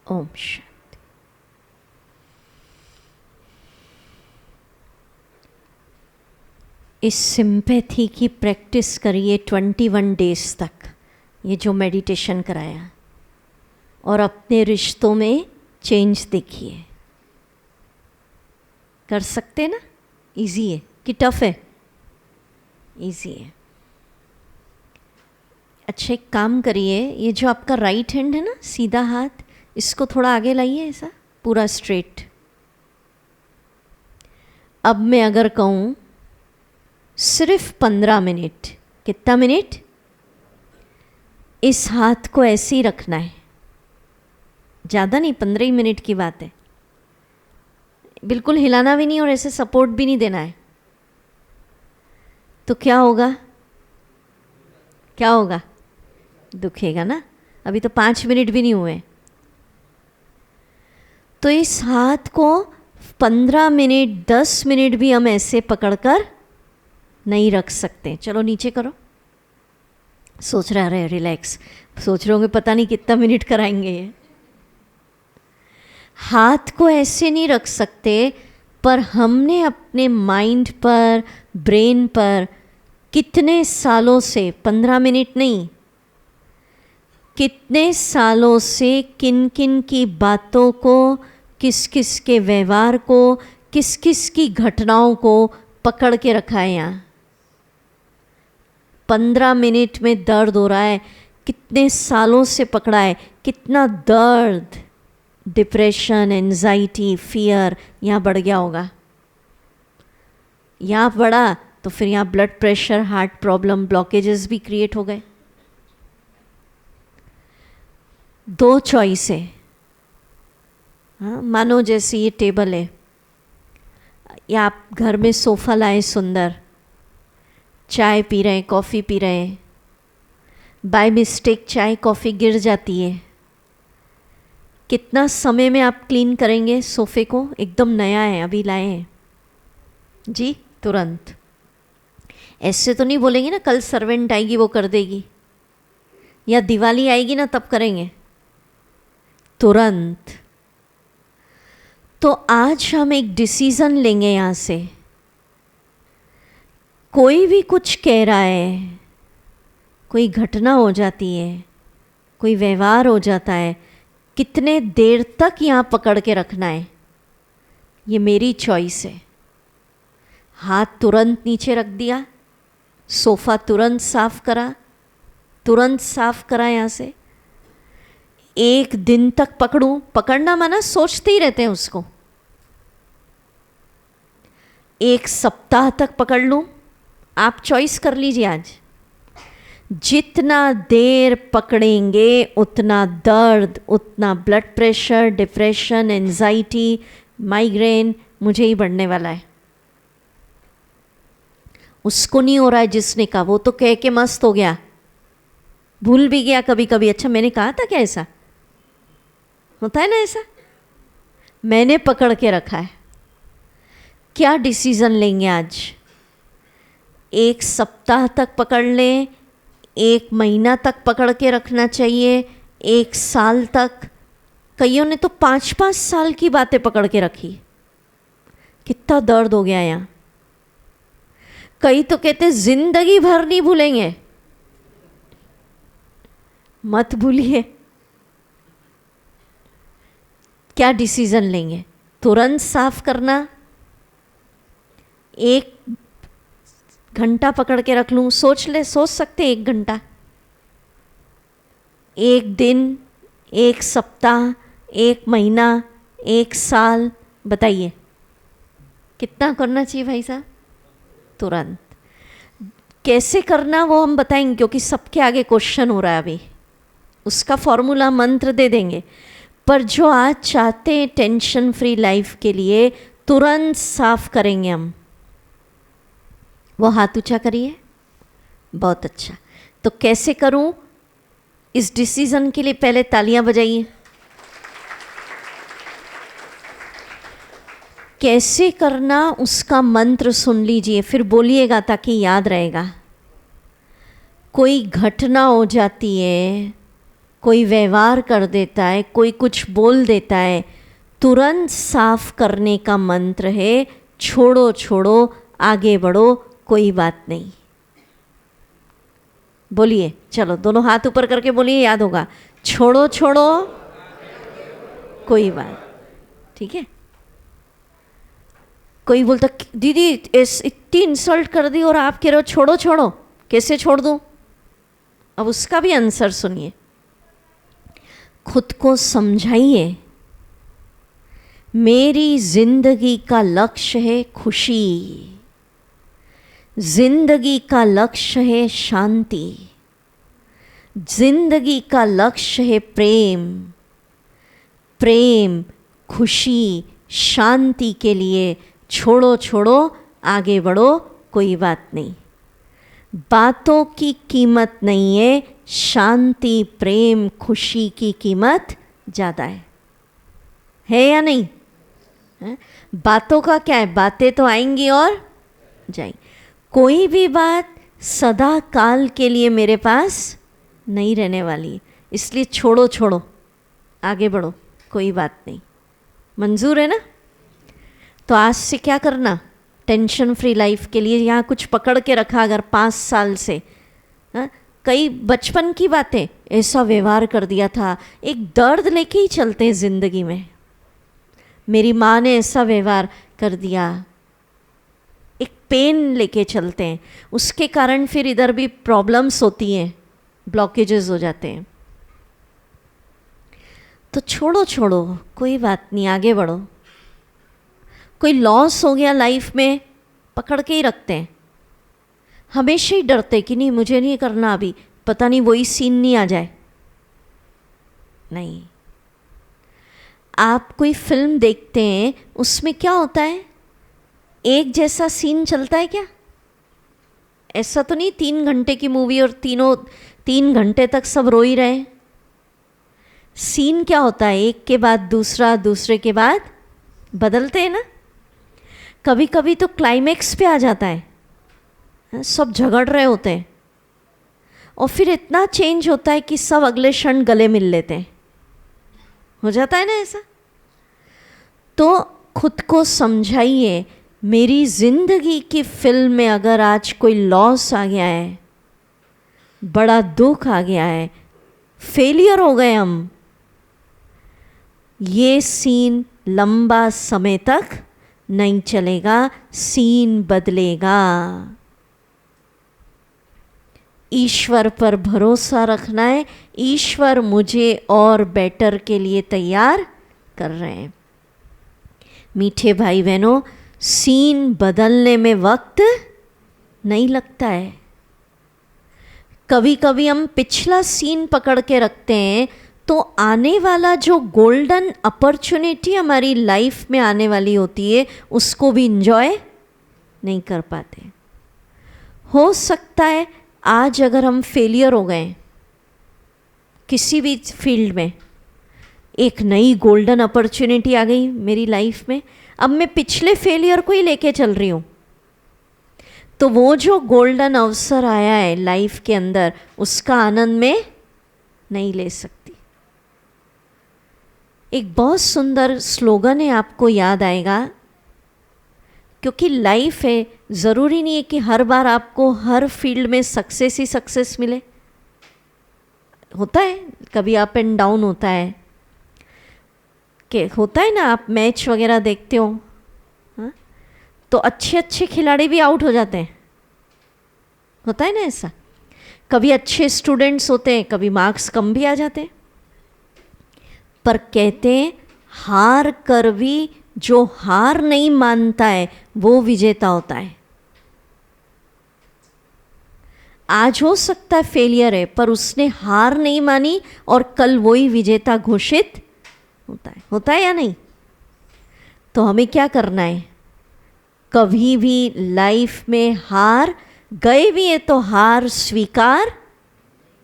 ओम शांति। इस सिंपैथी की प्रैक्टिस करिए 21 डेज तक, ये जो मेडिटेशन कराया, और अपने रिश्तों में चेंज देखिए। कर सकते ना? इजी है कि टफ है? इजी है। अच्छा एक काम करिए, ये जो आपका राइट हैंड है ना, सीधा हाथ, इसको थोड़ा आगे लाइए, ऐसा पूरा स्ट्रेट। अब मैं अगर कहूँ सिर्फ 15 मिनट, कितना मिनट? इस हाथ को ऐसे ही रखना है, ज़्यादा नहीं, 15 ही मिनट की बात है। बिल्कुल हिलाना भी नहीं और ऐसे सपोर्ट भी नहीं देना है। तो क्या होगा? क्या होगा? दुखेगा ना। अभी तो 5 मिनट भी नहीं हुए। तो इस हाथ को 15 मिनट 10 मिनट भी हम ऐसे पकड़कर नहीं रख सकते। चलो नीचे करो। सोच रहे रिलैक्स, सोच रहे होंगे पता नहीं कितना मिनट कराएंगे ये। हाथ को ऐसे नहीं रख सकते, पर हमने अपने माइंड पर, ब्रेन पर कितने सालों से, 15 मिनट नहीं, कितने सालों से किन किन की बातों को, किस किस के व्यवहार को, किस किस की घटनाओं को पकड़ के रखा है यहाँ। 15 मिनट में दर्द हो रहा है, कितने सालों से पकड़ा है, कितना दर्द, डिप्रेशन, एंजाइटी, फियर यहाँ बढ़ गया होगा। यहाँ बढ़ा तो फिर यहाँ blood pressure, heart problem, blockages भी क्रिएट हो गए। 2 चॉइस है। हाँ, मानो जैसे ये टेबल है, या आप घर में सोफ़ा लाए सुंदर, चाय पी रहे हैं, कॉफ़ी पी रहे हैं, बाय मिस्टेक चाय कॉफ़ी गिर जाती है, कितना समय में आप क्लीन करेंगे सोफ़े को? एकदम नया है, अभी लाए हैं जी, तुरंत। ऐसे तो नहीं बोलेंगे ना कल सर्वेंट आएगी वो कर देगी, या दिवाली आएगी ना तब करेंगे, तुरंत। तो आज हम एक डिसीज़न लेंगे यहाँ से। कोई भी कुछ कह रहा है, कोई घटना हो जाती है, कोई व्यवहार हो जाता है, कितने देर तक यहाँ पकड़ के रखना है, ये मेरी चॉइस है। हाथ तुरंत नीचे रख दिया, सोफ़ा तुरंत साफ करा, तुरंत साफ करा यहाँ से। 1 दिन तक पकड़ूं, पकड़ना माना सोचते ही रहते हैं उसको। 1 सप्ताह तक पकड़ लूं, आप चॉइस कर लीजिए आज। जितना देर पकड़ेंगे उतना दर्द, उतना blood pressure, depression, anxiety, migraine मुझे ही बढ़ने वाला है। उसको नहीं हो रहा है जिसने कहा, वो तो कह के मस्त हो गया, भूल भी गया कभी कभी, अच्छा मैंने कहा था क्या? ऐसा होता है ना, ऐसा मैंने पकड़ के रखा है। क्या डिसीज़न लेंगे आज? 1 सप्ताह तक पकड़ लें, 1 महीना तक पकड़ के रखना चाहिए, 1 साल तक। कईयों ने तो 5-5 साल की बातें पकड़ के रखी, कितना दर्द हो गया यहाँ। कई तो कहते जिंदगी भर नहीं भूलेंगे। मत भूलिए। क्या डिसीजन लेंगे? तुरंत साफ करना, 1 घंटा पकड़ के रख लूं, सोच सकते 1 घंटा, 1 दिन, 1 सप्ताह, 1 महीना, 1 साल, बताइए कितना करना चाहिए भाई साहब? तुरंत। कैसे करना वो हम बताएंगे, क्योंकि सबके आगे क्वेश्चन हो रहा है अभी, उसका फॉर्मूला मंत्र दे देंगे। पर जो आज चाहते हैं टेंशन फ्री लाइफ के लिए, तुरंत साफ करेंगे हम। वो हाथ ऊंचा करिए। बहुत अच्छा। तो कैसे करूं इस डिसीजन के लिए? पहले तालियां बजाइए। कैसे करना उसका मंत्र सुन लीजिए, फिर बोलिएगा ताकि याद रहेगा। कोई घटना हो जाती है, कोई व्यवहार कर देता है, कोई कुछ बोल देता है, तुरंत साफ करने का मंत्र है, छोड़ो छोड़ो, आगे बढ़ो, कोई बात नहीं। बोलिए, चलो दोनों हाथ ऊपर करके बोलिए, याद होगा। छोड़ो छोड़ो, कोई बात, ठीक है। कोई बोलता दीदी इतनी इंसल्ट कर दी और आप कह रहे हो छोड़ो छोड़ो, कैसे छोड़ दूं? अब उसका भी आंसर सुनिए। खुद को समझाइए, मेरी जिंदगी का लक्ष्य है खुशी, जिंदगी का लक्ष्य है शांति, जिंदगी का लक्ष्य है प्रेम, प्रेम, खुशी, शांति के लिए छोड़ो छोड़ो, आगे बढ़ो, कोई बात नहीं। बातों की कीमत नहीं है, शांति, प्रेम, खुशी की कीमत ज़्यादा है या नहीं? है? बातों का क्या है, बातें तो आएंगी और जाएंगी। कोई भी बात सदा काल के लिए मेरे पास नहीं रहने वाली, इसलिए छोड़ो छोड़ो, आगे बढ़ो, कोई बात नहीं। मंजूर है ना? तो आज से क्या करना, टेंशन फ्री लाइफ के लिए यहाँ कुछ पकड़ के रखा अगर 5 साल से, हा? कई बचपन की बातें, ऐसा व्यवहार कर दिया था, एक दर्द लेके ही चलते हैं ज़िंदगी में। मेरी माँ ने ऐसा व्यवहार कर दिया, एक पेन लेके चलते हैं, उसके कारण फिर इधर भी प्रॉब्लम्स होती हैं, ब्लॉकेजेस हो जाते हैं। तो छोड़ो छोड़ो, कोई बात नहीं, आगे बढ़ो। कोई लॉस हो गया लाइफ में, पकड़ के ही रखते हैं, हमेशा ही डरते कि नहीं मुझे नहीं करना अभी, पता नहीं वही सीन नहीं आ जाए। नहीं, आप कोई फिल्म देखते हैं, उसमें क्या होता है, एक जैसा सीन चलता है क्या? ऐसा तो नहीं 3 घंटे की मूवी और 3 घंटे तक सब रो ही रहे। सीन क्या होता है, एक के बाद दूसरा, दूसरे के बाद बदलते हैं ना। कभी कभी तो क्लाइमेक्स पे आ जाता है, सब झगड़ रहे होते हैं और फिर इतना चेंज होता है कि सब अगले क्षण गले मिल लेते हैं, हो जाता है ना ऐसा। तो खुद को समझाइए, मेरी ज़िंदगी की फिल्म में अगर आज कोई लॉस आ गया है, बड़ा दुख आ गया है, फेलियर हो गए हम, ये सीन लंबा समय तक नहीं चलेगा, सीन बदलेगा। ईश्वर पर भरोसा रखना है, ईश्वर मुझे और बेटर के लिए तैयार कर रहे हैं। मीठे भाई बहनों, सीन बदलने में वक्त नहीं लगता है। कभी कभी हम पिछला सीन पकड़ के रखते हैं, तो आने वाला जो गोल्डन अपॉर्चुनिटी हमारी लाइफ में आने वाली होती है, उसको भी इंजॉय नहीं कर पाते। हो सकता है आज अगर हम फेलियर हो गए किसी भी फील्ड में, एक नई गोल्डन अपॉर्चुनिटी आ गई मेरी लाइफ में, अब मैं पिछले फेलियर को ही लेके चल रही हूँ, तो वो जो गोल्डन अवसर आया है लाइफ के अंदर, उसका आनंद मैं नहीं ले सकती। एक बहुत सुंदर स्लोगन है, आपको याद आएगा, क्योंकि लाइफ है, ज़रूरी नहीं है कि हर बार आपको हर फील्ड में सक्सेस ही सक्सेस मिले। होता है कभी अप एंड डाउन होता है, कि होता है ना, आप मैच वगैरह देखते हो, हाँ? तो अच्छे अच्छे खिलाड़ी भी आउट हो जाते हैं, होता है ना ऐसा। कभी अच्छे स्टूडेंट्स होते हैं, कभी मार्क्स कम भी आ जाते हैं, पर कहते हैं हार कर भी जो हार नहीं मानता है वो विजेता होता है। आज हो सकता है फेलियर है, पर उसने हार नहीं मानी और कल वही विजेता घोषित होता है या नहीं? तो हमें क्या करना है, कभी भी लाइफ में हार गए भी है तो हार स्वीकार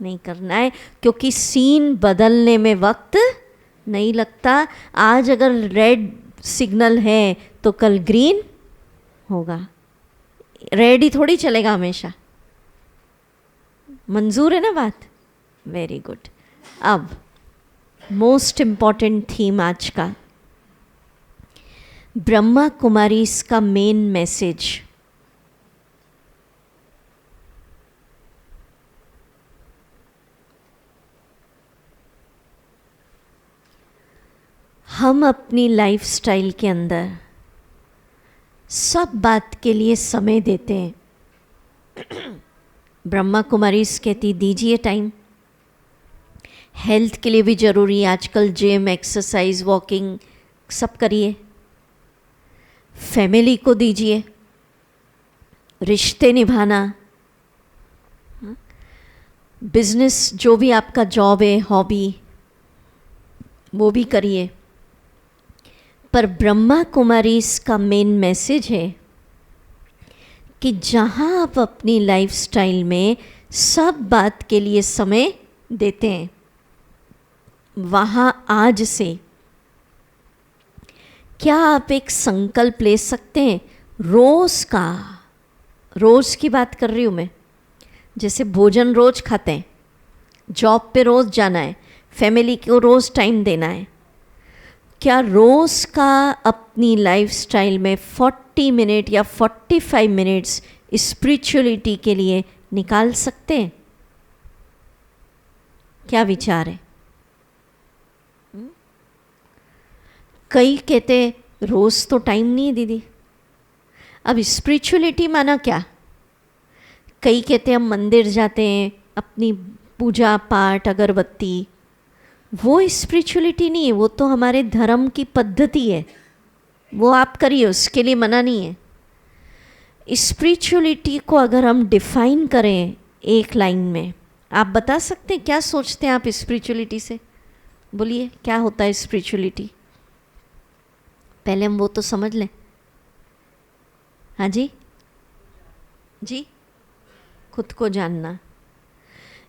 नहीं करना है, क्योंकि सीन बदलने में वक्त नहीं लगता। आज अगर रेड सिग्नल है तो कल ग्रीन होगा, रेड ही थोड़ी चलेगा हमेशा। मंजूर है ना बात? Very good. अब मोस्ट इम्पॉर्टेंट थीम आज का, ब्रह्मा कुमारीज का मेन मैसेज। हम अपनी लाइफस्टाइल के अंदर सब बात के लिए समय देते हैं। ब्रह्मा कुमारीज कहती दीजिए टाइम, हेल्थ के लिए भी ज़रूरी है, आजकल जिम, एक्सरसाइज, वॉकिंग सब करिए। फैमिली को दीजिए, रिश्ते निभाना, बिजनेस जो भी आपका जॉब है, हॉबी, वो भी करिए। पर ब्रह्मा कुमारीज का मेन मैसेज है कि जहाँ आप अपनी लाइफस्टाइल में सब बात के लिए समय देते हैं, वहाँ आज से क्या आप एक संकल्प ले सकते हैं, रोज़ का, रोज़ की बात कर रही हूँ मैं, जैसे भोजन रोज़ खाते हैं, जॉब पे रोज़ जाना है, फैमिली को रोज़ टाइम देना है, क्या रोज़ का अपनी लाइफस्टाइल में 40 मिनट या 45 मिनट्स स्पिरिचुअलिटी के लिए निकाल सकते हैं? क्या विचार है? कई कहते रोज़ तो टाइम नहीं है दीदी। अब स्पिरिचुअलिटी माना क्या? कई कहते हम मंदिर जाते हैं, अपनी पूजा पाठ अगरबत्ती, वो स्पिरिचुअलिटी नहीं है, वो तो हमारे धर्म की पद्धति है, वो आप करिए, उसके लिए मना नहीं है। स्पिरिचुअलिटी को अगर हम डिफाइन करें एक लाइन में, आप बता सकते हैं क्या सोचते हैं आप स्पिरिचुअलिटी से? बोलिए क्या होता है स्पिरिचुअलिटी? पहले हम वो तो समझ लें। हाँ जी जी, खुद को जानना।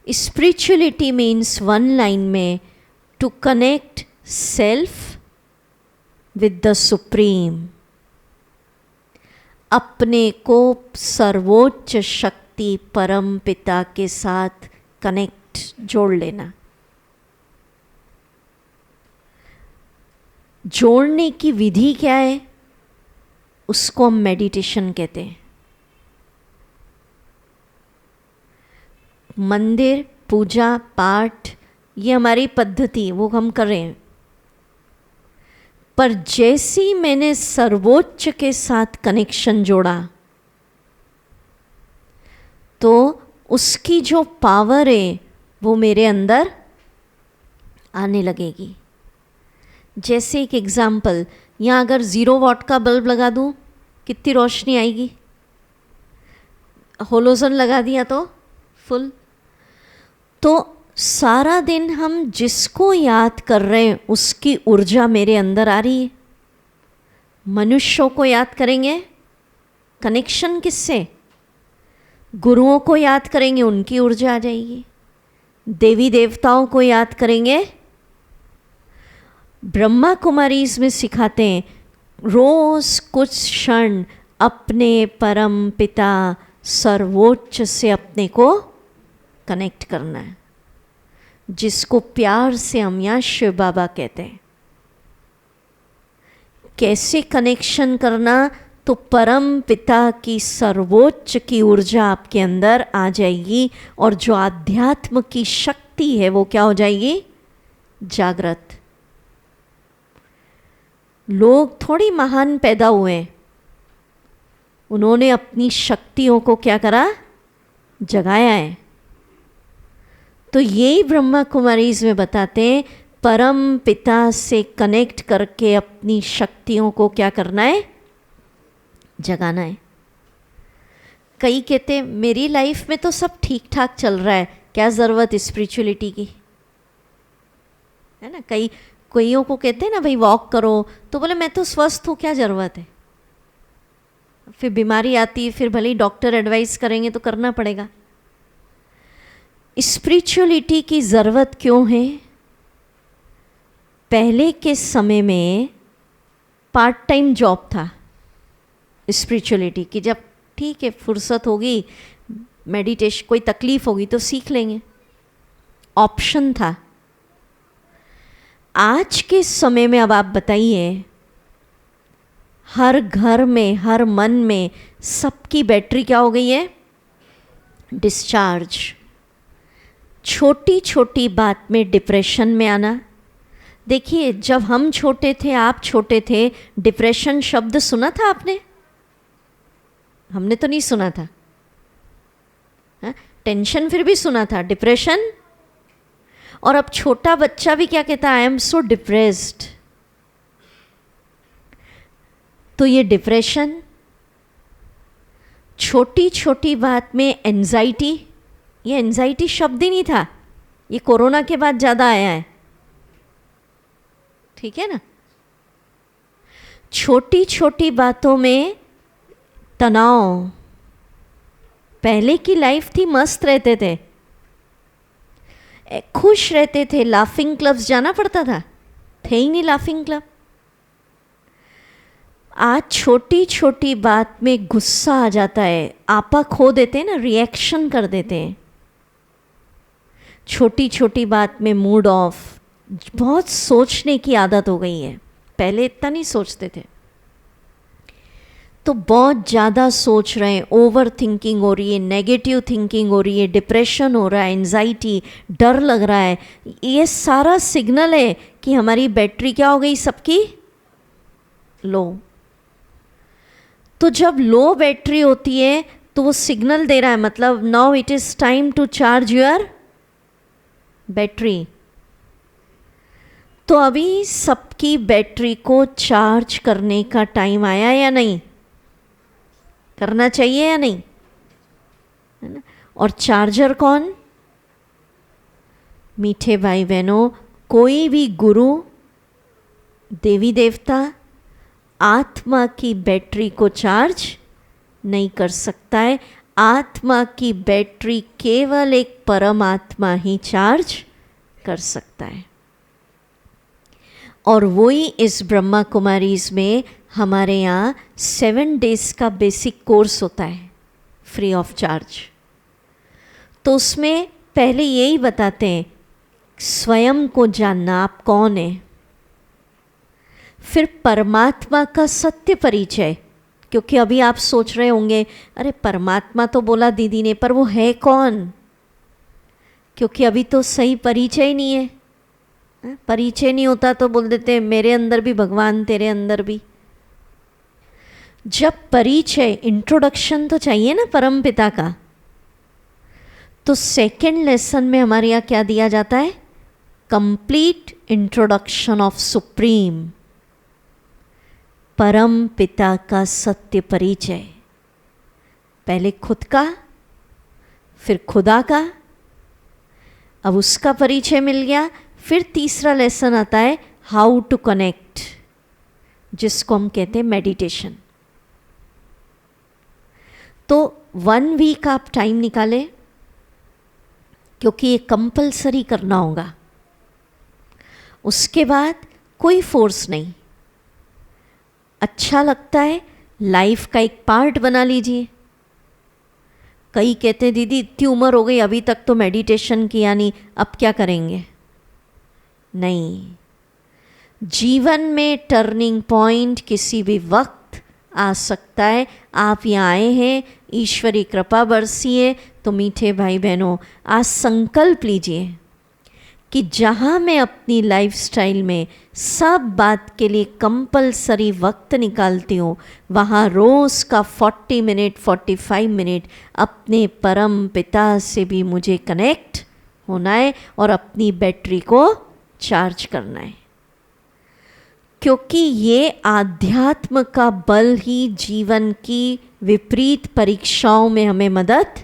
स्पिरिचुअलिटी मीन्स वन लाइन में to connect self with the supreme, अपने को सर्वोच्च शक्ति परम पिता के साथ कनेक्ट, जोड़ लेना। जोड़ने की विधि क्या है? उसको हम मेडिटेशन कहते हैं। मंदिर, पूजा पाठ, ये हमारी पद्धति, वो हम कर रहे हैं। पर जैसी मैंने सर्वोच्च के साथ कनेक्शन जोड़ा, तो उसकी जो पावर है वो मेरे अंदर आने लगेगी। जैसे एक एग्जाम्पल, यहाँ अगर 0 वाट का बल्ब लगा दूँ, कितनी रोशनी आएगी? होलोजन लगा दिया तो फुल। तो सारा दिन हम जिसको याद कर रहे हैं उसकी ऊर्जा मेरे अंदर आ रही है। मनुष्यों को याद करेंगे, कनेक्शन किससे? गुरुओं को याद करेंगे, उनकी ऊर्जा आ जाएगी। देवी देवताओं को याद करेंगे। ब्रह्मा कुमारीज में सिखाते हैं रोज कुछ क्षण अपने परम पिता सर्वोच्च से अपने को कनेक्ट करना है, जिसको प्यार से हम यहाँ शिव बाबा कहते हैं। कैसे कनेक्शन करना? तो परम पिता की सर्वोच्च की ऊर्जा आपके अंदर आ जाएगी, और जो आध्यात्म की शक्ति है वो क्या हो जाएगी? जागृत। लोग थोड़ी महान पैदा हुए, उन्होंने अपनी शक्तियों को क्या करा? जगाया है। तो यही ब्रह्मा कुमारीज में बताते हैं, परम पिता से कनेक्ट करके अपनी शक्तियों को क्या करना है? जगाना है। कई कहते हैं मेरी लाइफ में तो सब ठीक ठाक चल रहा है, क्या ज़रूरत स्पिरिचुअलिटी की, है ना। कईयों को कहते हैं ना भाई वॉक करो, तो बोले मैं तो स्वस्थ हूँ, क्या ज़रूरत है। फिर बीमारी आती है, फिर भले ही डॉक्टर एडवाइस करेंगे तो करना पड़ेगा। स्पिरिचुअलिटी की ज़रूरत क्यों है? पहले के समय में पार्ट टाइम जॉब था स्पिरिचुअलिटी की, जब ठीक है फुर्सत होगी, मेडिटेशन, कोई तकलीफ़ होगी तो सीख लेंगे, ऑप्शन था। आज के समय में अब आप बताइए, हर घर में, हर मन में सबकी बैटरी क्या हो गई है? डिस्चार्ज। छोटी छोटी बात में डिप्रेशन में आना। देखिए, जब हम छोटे थे, आप छोटे थे, डिप्रेशन शब्द सुना था आपने? हमने तो नहीं सुना था। टेंशन फिर भी सुना था, डिप्रेशन। और अब छोटा बच्चा भी क्या कहता है? I am so depressed. तो ये डिप्रेशन, छोटी छोटी बात में एंजाइटी, ये एंजाइटी शब्द ही नहीं था, ये कोरोना के बाद ज़्यादा आया है, ठीक है ना। छोटी छोटी बातों में तनाव। पहले की लाइफ थी, मस्त रहते थे, खुश रहते थे, लाफिंग क्लब्स जाना पड़ता था, थे ही नहीं लाफिंग क्लब। आज छोटी छोटी बात में गुस्सा आ जाता है, आपा खो देते हैं ना, रिएक्शन कर देते हैं। छोटी छोटी बात में मूड ऑफ, बहुत सोचने की आदत हो गई है, पहले इतना नहीं सोचते थे, तो बहुत ज़्यादा सोच रहे हैं, ओवर थिंकिंग हो रही है, नेगेटिव थिंकिंग हो रही है, डिप्रेशन हो रहा है, एंजाइटी, डर लग रहा है। ये सारा सिग्नल है कि हमारी बैटरी क्या हो गई? सबकी लो। तो जब लो बैटरी होती है तो वो सिग्नल दे रहा है, मतलब now it is time to charge your battery. तो अभी सबकी बैटरी को चार्ज करने का टाइम आया या नहीं? करना चाहिए या नहीं, है ना। और चार्जर कौन? मीठे भाई बहनों, कोई भी गुरु, देवी देवता आत्मा की बैटरी को चार्ज नहीं कर सकता है। आत्मा की बैटरी केवल एक परमात्मा ही चार्ज कर सकता है। और वही इस ब्रह्मा कुमारीज में हमारे यहाँ 7 days का बेसिक कोर्स होता है, फ्री ऑफ चार्ज। तो उसमें पहले यही बताते हैं, स्वयं को जानना, आप कौन है। फिर परमात्मा का सत्य परिचय, क्योंकि अभी आप सोच रहे होंगे, अरे परमात्मा तो बोला दीदी ने, पर वो है कौन? क्योंकि अभी तो सही परिचय ही नहीं है। परिचय नहीं होता तो बोल देते मेरे अंदर भी भगवान, तेरे अंदर भी। जब परिचय, इंट्रोडक्शन तो चाहिए ना परम पिता का, तो सेकेंड लेसन में हमारे यहाँ क्या दिया जाता है? कंप्लीट इंट्रोडक्शन ऑफ सुप्रीम, परम पिता का सत्य परिचय। पहले खुद का, फिर खुदा का, अब उसका परिचय मिल गया। फिर तीसरा लेसन आता है हाउ टू कनेक्ट, जिसको हम कहते हैं मेडिटेशन। तो 1 week आप टाइम निकालें, क्योंकि ये कंपलसरी करना होगा। उसके बाद कोई फोर्स नहीं, अच्छा लगता है लाइफ का एक पार्ट बना लीजिए। कई कहते हैं दीदी इतनी उम्र हो गई अभी तक तो मेडिटेशन किया नहीं, अब क्या करेंगे? नहीं, जीवन में टर्निंग पॉइंट किसी भी वक्त आ सकता है। आप यहाँ आए हैं, ईश्वरी कृपा बरसी है, तो मीठे भाई बहनों आज संकल्प लीजिए कि जहाँ मैं अपनी लाइफस्टाइल में सब बात के लिए कंपलसरी वक्त निकालती हूँ, वहाँ रोज़ का 40 मिनट 45 मिनट अपने परम पिता से भी मुझे कनेक्ट होना है और अपनी बैटरी को चार्ज करना है। क्योंकि ये आध्यात्म का बल ही जीवन की विपरीत परीक्षाओं में हमें मदद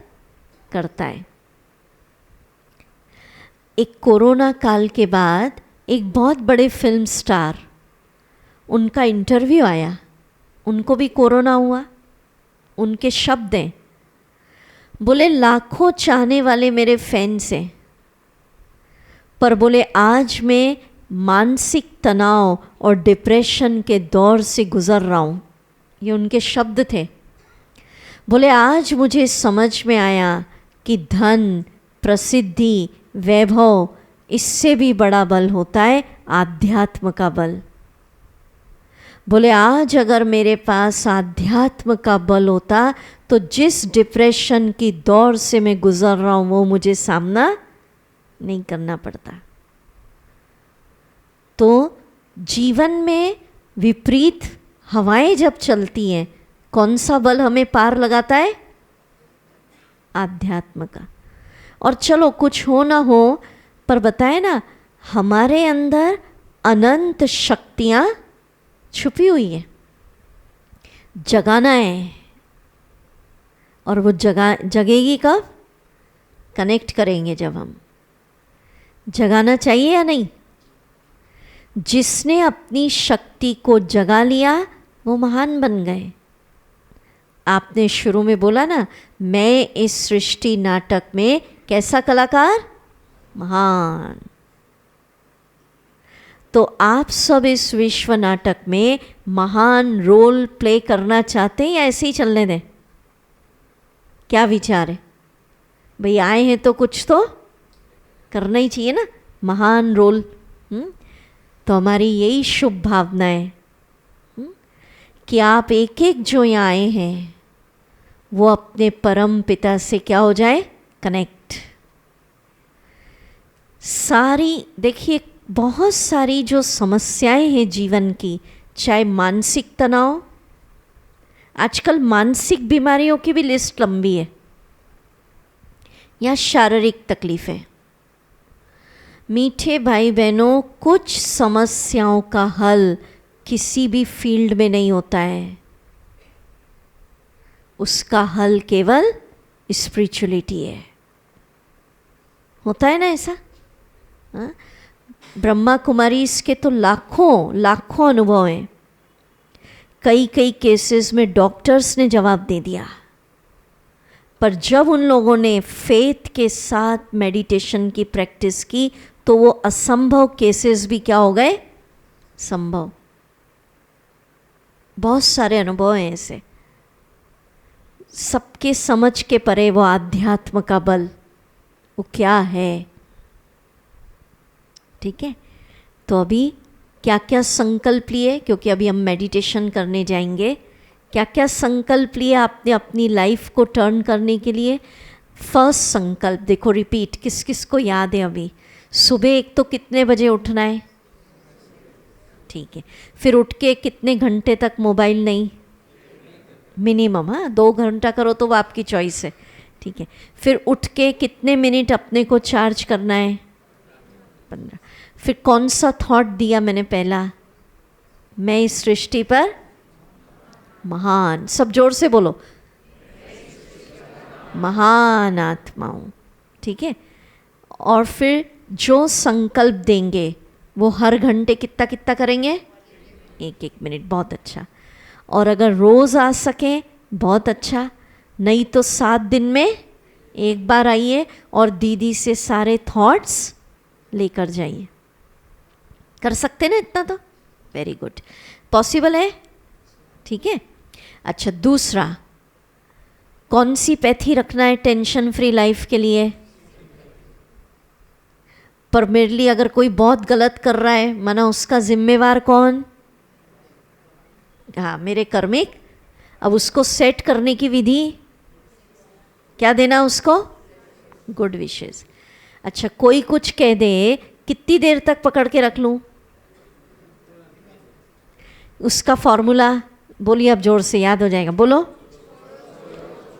करता है। एक कोरोना काल के बाद एक बहुत बड़े फिल्म स्टार, उनका इंटरव्यू आया, उनको भी कोरोना हुआ। उनके शब्द हैं, बोले लाखों चाहने वाले मेरे फैंस हैं, पर बोले आज मैं मानसिक तनाव और डिप्रेशन के दौर से गुज़र रहा हूँ। ये उनके शब्द थे। बोले आज मुझे समझ में आया कि धन, प्रसिद्धि, वैभव, इससे भी बड़ा बल होता है आध्यात्म का बल। बोले आज अगर मेरे पास आध्यात्म का बल होता तो जिस डिप्रेशन की दौर से मैं गुजर रहा हूँ वो मुझे सामना नहीं करना पड़ता। तो जीवन में विपरीत हवाएं जब चलती हैं, कौन सा बल हमें पार लगाता है? आध्यात्म का। और चलो कुछ हो ना हो, पर बताए ना, हमारे अंदर अनंत शक्तियां छुपी हुई है, जगाना है। और वो जगेगी कब? कनेक्ट करेंगे जब हम। जगाना चाहिए या नहीं? जिसने अपनी शक्ति को जगा लिया वो महान बन गए। आपने शुरू में बोला ना, मैं इस सृष्टि नाटक में कैसा कलाकार? महान। तो आप सब इस विश्व नाटक में महान रोल प्ले करना चाहते हैं या ऐसे ही चलने दें? क्या विचार है भाई? आए हैं तो कुछ तो करना ही चाहिए ना, महान रोल। तो हमारी यही शुभ भावना है कि आप एक एक जो यहाँ आए हैं वो अपने परम पिता से क्या हो जाए? कनेक्ट। सारी देखिए, बहुत सारी जो समस्याएं हैं जीवन की, चाहे मानसिक तनाव, आजकल मानसिक बीमारियों की भी लिस्ट लंबी है, या शारीरिक तकलीफें। मीठे भाई बहनों, कुछ समस्याओं का हल किसी भी फील्ड में नहीं होता है, उसका हल केवल स्पिरिचुअलिटी है। होता है ना ऐसा? ब्रह्मा कुमारी इसके तो लाखों अनुभव हैं। कई केसेस में डॉक्टर्स ने जवाब दे दिया, पर जब उन लोगों ने फेथ के साथ मेडिटेशन की प्रैक्टिस की तो वो असंभव केसेस भी क्या हो गए? संभव। बहुत सारे अनुभव हैं ऐसे। सबके समझ के परे वो आध्यात्म का बल, वो क्या है? ठीक है, तो अभी क्या क्या संकल्प लिए, क्योंकि अभी हम मेडिटेशन करने जाएंगे, क्या क्या संकल्प लिए आपने अपनी लाइफ को टर्न करने के लिए? फर्स्ट संकल्प देखो, रिपीट, किस किस को याद है अभी? सुबह एक तो कितने बजे उठना है? ठीक है, फिर उठ के कितने घंटे तक मोबाइल नहीं? मिनिमम, हाँ 2 घंटा करो तो वो आपकी चॉइस है। ठीक है, फिर उठ के कितने मिनट अपने को चार्ज करना है? 15। फिर कौन सा थॉट दिया मैंने पहला? मैं इस सृष्टि पर महान, सब जोर से बोलो, महान आत्मा हूँ। ठीक है, और फिर जो संकल्प देंगे वो हर घंटे कितना कितना करेंगे? 1-1 मिनट। बहुत अच्छा। और अगर रोज़ आ सके बहुत अच्छा, नहीं तो 7 दिन में एक बार आइए और दीदी से सारे थॉट्स लेकर जाइए। कर सकते ना इतना? तो वेरी गुड, पॉसिबल है। ठीक है, अच्छा दूसरा, कौन सी पैथी रखना है टेंशन फ्री लाइफ के लिए? पर मेरे लिए अगर कोई बहुत गलत कर रहा है, माना उसका जिम्मेवार कौन? हाँ, मेरे कर्मिक। अब उसको सेट करने की विधि क्या देना उसको? Good wishes. अच्छा, कोई कुछ कह दे, कितनी देर तक पकड़ के रख लूं? उसका फॉर्मूला बोलिए, अब जोर से याद हो जाएगा, बोलो।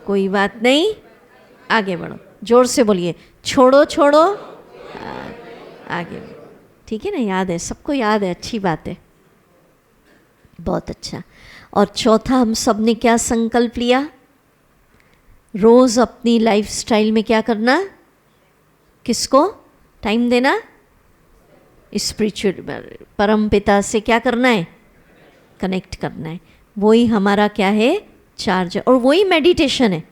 कोई बात नहीं, आगे बढ़ो, जोर से बोलिए, छोड़ो छोड़ो, आगे। ठीक है ना, याद है सबको? याद है, अच्छी बात है, बहुत अच्छा। और चौथा, हम सब ने क्या संकल्प लिया? रोज़ अपनी लाइफस्टाइल में क्या करना? किसको टाइम देना? स्पिरिचुअल परम पिता से क्या करना है? कनेक्ट करना है। वही हमारा क्या है? चार्ज, और वही मेडिटेशन है।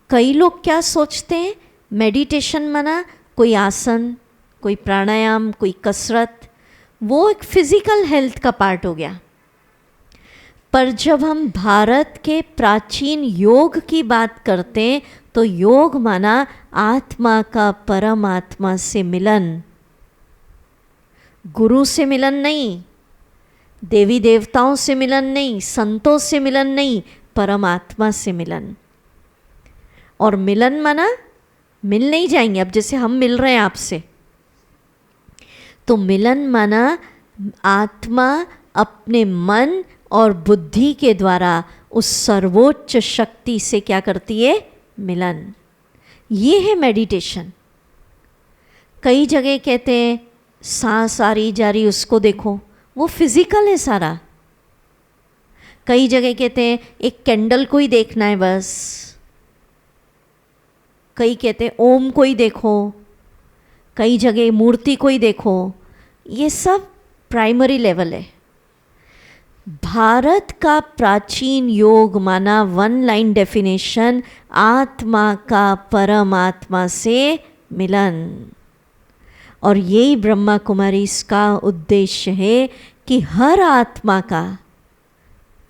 कई लोग क्या सोचते हैं, मेडिटेशन माना कोई आसन, कोई प्राणायाम, कोई कसरत, वो एक फिजिकल हेल्थ का पार्ट हो गया। पर जब हम भारत के प्राचीन योग की बात करते हैं तो योग माना आत्मा का परमात्मा से मिलन। गुरु से मिलन नहीं, देवी देवताओं से मिलन नहीं, संतों से मिलन नहीं, परमात्मा से मिलन। और मिलन माना मिल नहीं जाएंगे, अब जैसे हम मिल रहे हैं आपसे, तो मिलन माना आत्मा अपने मन और बुद्धि के द्वारा उस सर्वोच्च शक्ति से क्या करती है? मिलन। ये है मेडिटेशन। कई जगह कहते हैं सांस आ रही जा रही उसको देखो, वो फिजिकल है सारा। कई जगह कहते हैं एक कैंडल को ही देखना है बस। कई कहते हैं ओम को ही देखो, कई जगह मूर्ति को ही देखो। ये सब प्राइमरी लेवल है। भारत का प्राचीन योग माना वन लाइन डेफिनेशन, आत्मा का परमात्मा से मिलन। और यही ब्रह्मा कुमारी इसका उद्देश्य है कि हर आत्मा का,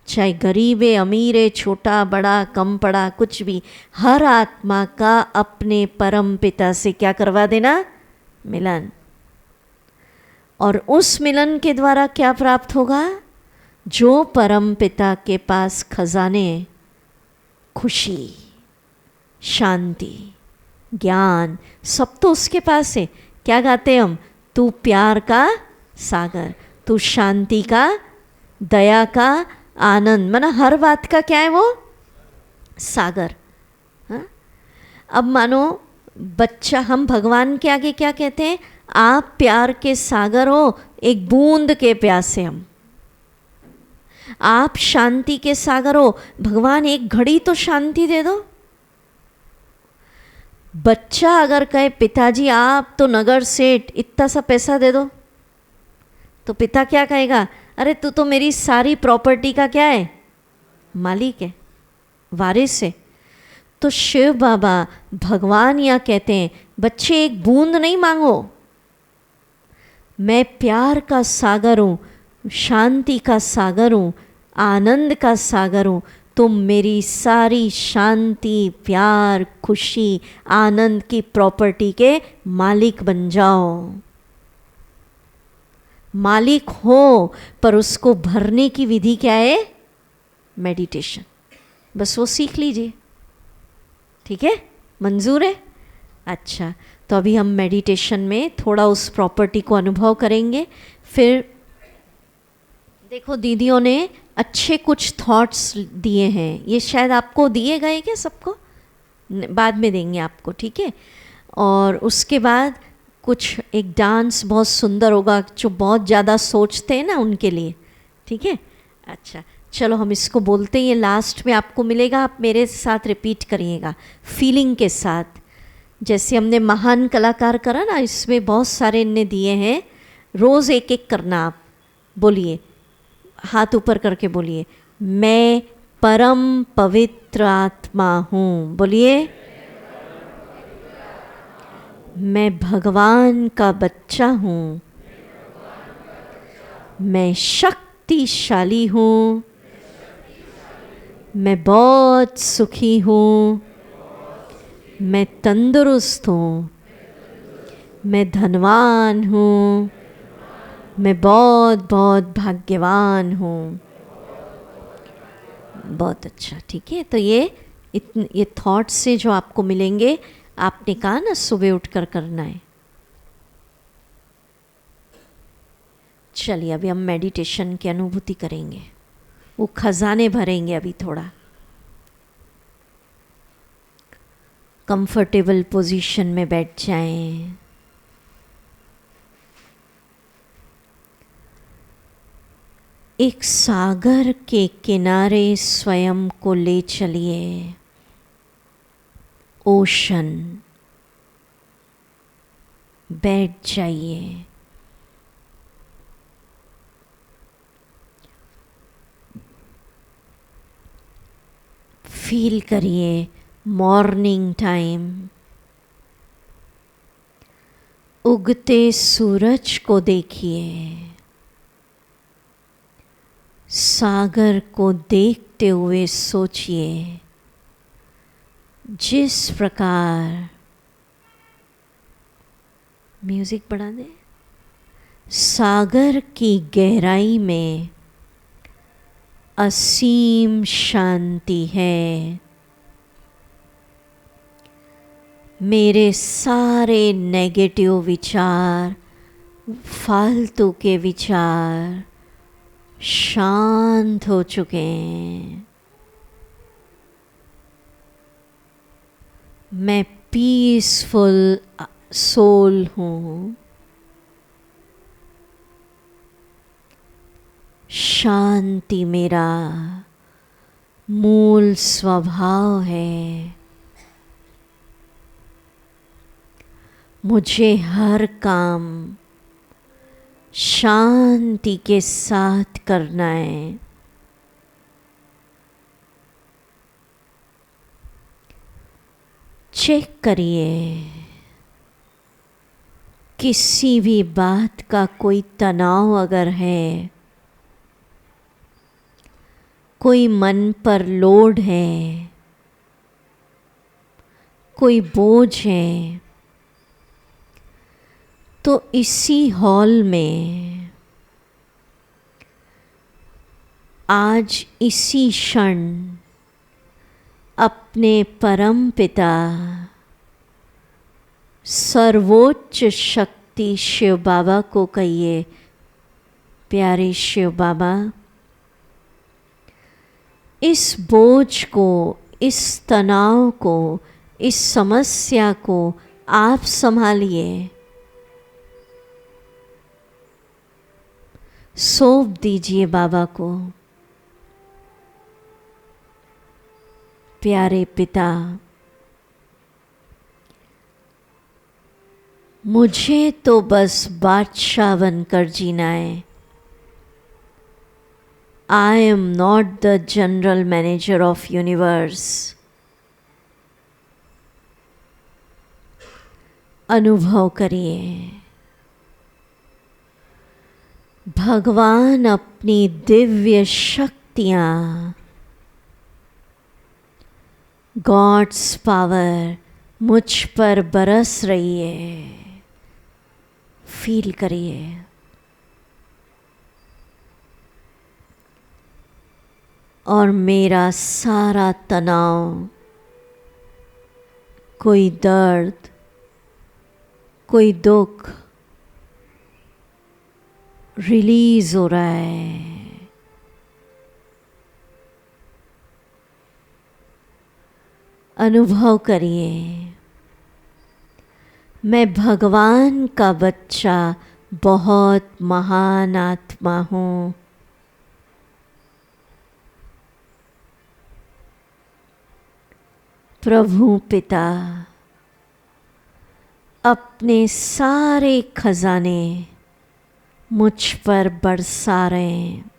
चाहे गरीब है अमीर है, छोटा बड़ा कम पड़ा कुछ भी, हर आत्मा का अपने परम पिता से क्या करवा देना? मिलन। और उस मिलन के द्वारा क्या प्राप्त होगा? जो परम पिता के पास खजाने, खुशी, शांति, ज्ञान, सब तो उसके पास है। क्या गाते हम? तू प्यार का सागर, तू शांति का, दया का, आनंद, माना हर बात का क्या है वो? सागर। हाँ? अब मानो बच्चा, हम भगवान के आगे क्या कहते हैं? आप प्यार के सागर हो, एक बूंद के प्यासे हम। आप शांति के सागर हो, भगवान एक घड़ी तो शांति दे दो। बच्चा अगर कहे पिताजी आप तो नगर सेठ, इतना सा पैसा दे दो, तो पिता क्या कहेगा? अरे तू तो मेरी सारी प्रॉपर्टी का क्या है? मालिक है, वारिस है। तो शिव बाबा भगवान यहाँ कहते हैं बच्चे एक बूंद नहीं मांगो, मैं प्यार का सागर हूँ, शांति का सागर हूँ, आनंद का सागर हूँ, तुम मेरी सारी शांति, प्यार, खुशी, आनंद की प्रॉपर्टी के मालिक बन जाओ। मालिक हो, पर उसको भरने की विधि क्या है? मेडिटेशन। बस वो सीख लीजिए। ठीक है? मंजूर है? अच्छा, तो अभी हम मेडिटेशन में थोड़ा उस प्रॉपर्टी को अनुभव करेंगे। फिर देखो दीदियों ने अच्छे कुछ थॉट्स दिए हैं, ये शायद आपको दिए गए क्या? सबको बाद में देंगे आपको, ठीक है? और उसके बाद कुछ एक डांस बहुत सुंदर होगा, जो बहुत ज़्यादा सोचते हैं ना उनके लिए, ठीक है? अच्छा चलो हम इसको बोलते हैं, ये लास्ट में आपको मिलेगा, आप मेरे साथ रिपीट करिएगा फीलिंग के साथ। जैसे हमने महान कलाकार करा ना, इसमें बहुत सारे इनने दिए हैं, रोज़ एक एक करना। आप बोलिए, हाथ ऊपर करके बोलिए, मैं परम पवित्र आत्मा हूँ। बोलिए, मैं भगवान का बच्चा हूँ, मैं शक्तिशाली हूँ, मैं बहुत सुखी हूँ, मैं तंदुरुस्त हूँ, मैं धनवान हूँ, मैं बहुत बहुत भाग्यवान हूँ। बहुत अच्छा, ठीक है? तो ये थॉट्स से जो आपको मिलेंगे, आपने कहा ना सुबह उठकर करना है। चलिए अभी हम मेडिटेशन की अनुभूति करेंगे, वो खजाने भरेंगे। अभी थोड़ा कंफर्टेबल पोजीशन में बैठ जाएं। एक सागर के किनारे स्वयं को ले चलिए। ओशन, बैठ जाइए। फील करिए मॉर्निंग टाइम, उगते सूरज को देखिए, सागर को देखते हुए सोचिए जिस प्रकार, म्यूजिक बढ़ा दे, सागर की गहराई में असीम शांति है। मेरे सारे नेगेटिव विचार, फालतू के विचार शांत हो चुके हैं। मैं पीसफुल सोल हूँ। शांति मेरा मूल स्वभाव है। मुझे हर काम शांति के साथ करना है। चेक करिए, किसी भी बात का कोई तनाव अगर है, कोई मन पर लोड है, कोई बोझ है, तो इसी हॉल में आज इसी क्षण अपने परम पिता सर्वोच्च शक्ति शिव बाबा को कहिए, प्यारे शिव बाबा, इस बोझ को, इस तनाव को, इस समस्या को आप संभालिए। सौंप दीजिए बाबा को। प्यारे पिता, मुझे तो बस बादशाह बनकर जीना है। I am not the general manager of universe. अनुभव करिए, भगवान अपनी दिव्य शक्तियाँ, गॉड्स पावर मुझ पर बरस रही है। फील करिए। और मेरा सारा तनाव, कोई दर्द, कोई दुख रिलीज हो रहा है। अनुभव करिए, मैं भगवान का बच्चा, बहुत महान आत्मा हूँ। प्रभु पिता अपने सारे खजाने मुझ पर बरसा रहे हैं,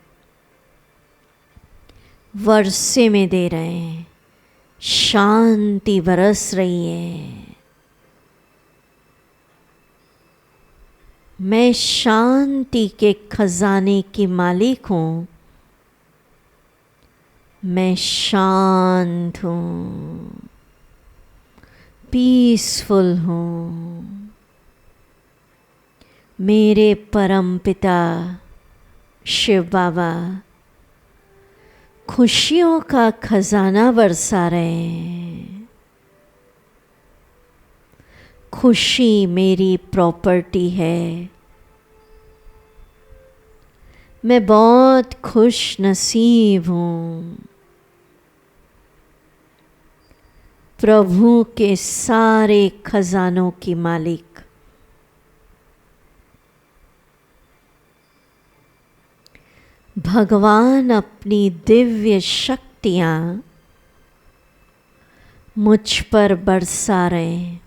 वर्षे में दे रहे हैं। शांति बरस रही है। मैं शांति के खजाने की मालिक हूँ। मैं शांत हूँ, पीसफुल हूँ। मेरे परम पिता शिव बाबा खुशियों का खजाना बरसा रहे हैं। खुशी मेरी प्रॉपर्टी है। मैं बहुत खुश नसीब हूँ। प्रभु के सारे खजानों की मालिक। भगवान अपनी दिव्य शक्तियाँ मुझ पर बरसा रहे हैं।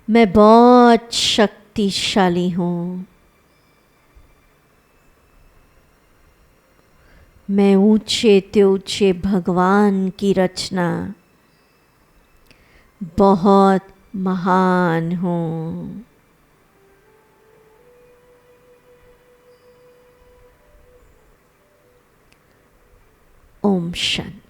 मैं बहुत शक्तिशाली हूँ। मैं ऊंचे ते ऊंचे भगवान की रचना, बहुत महान हूँ। ओम शांति।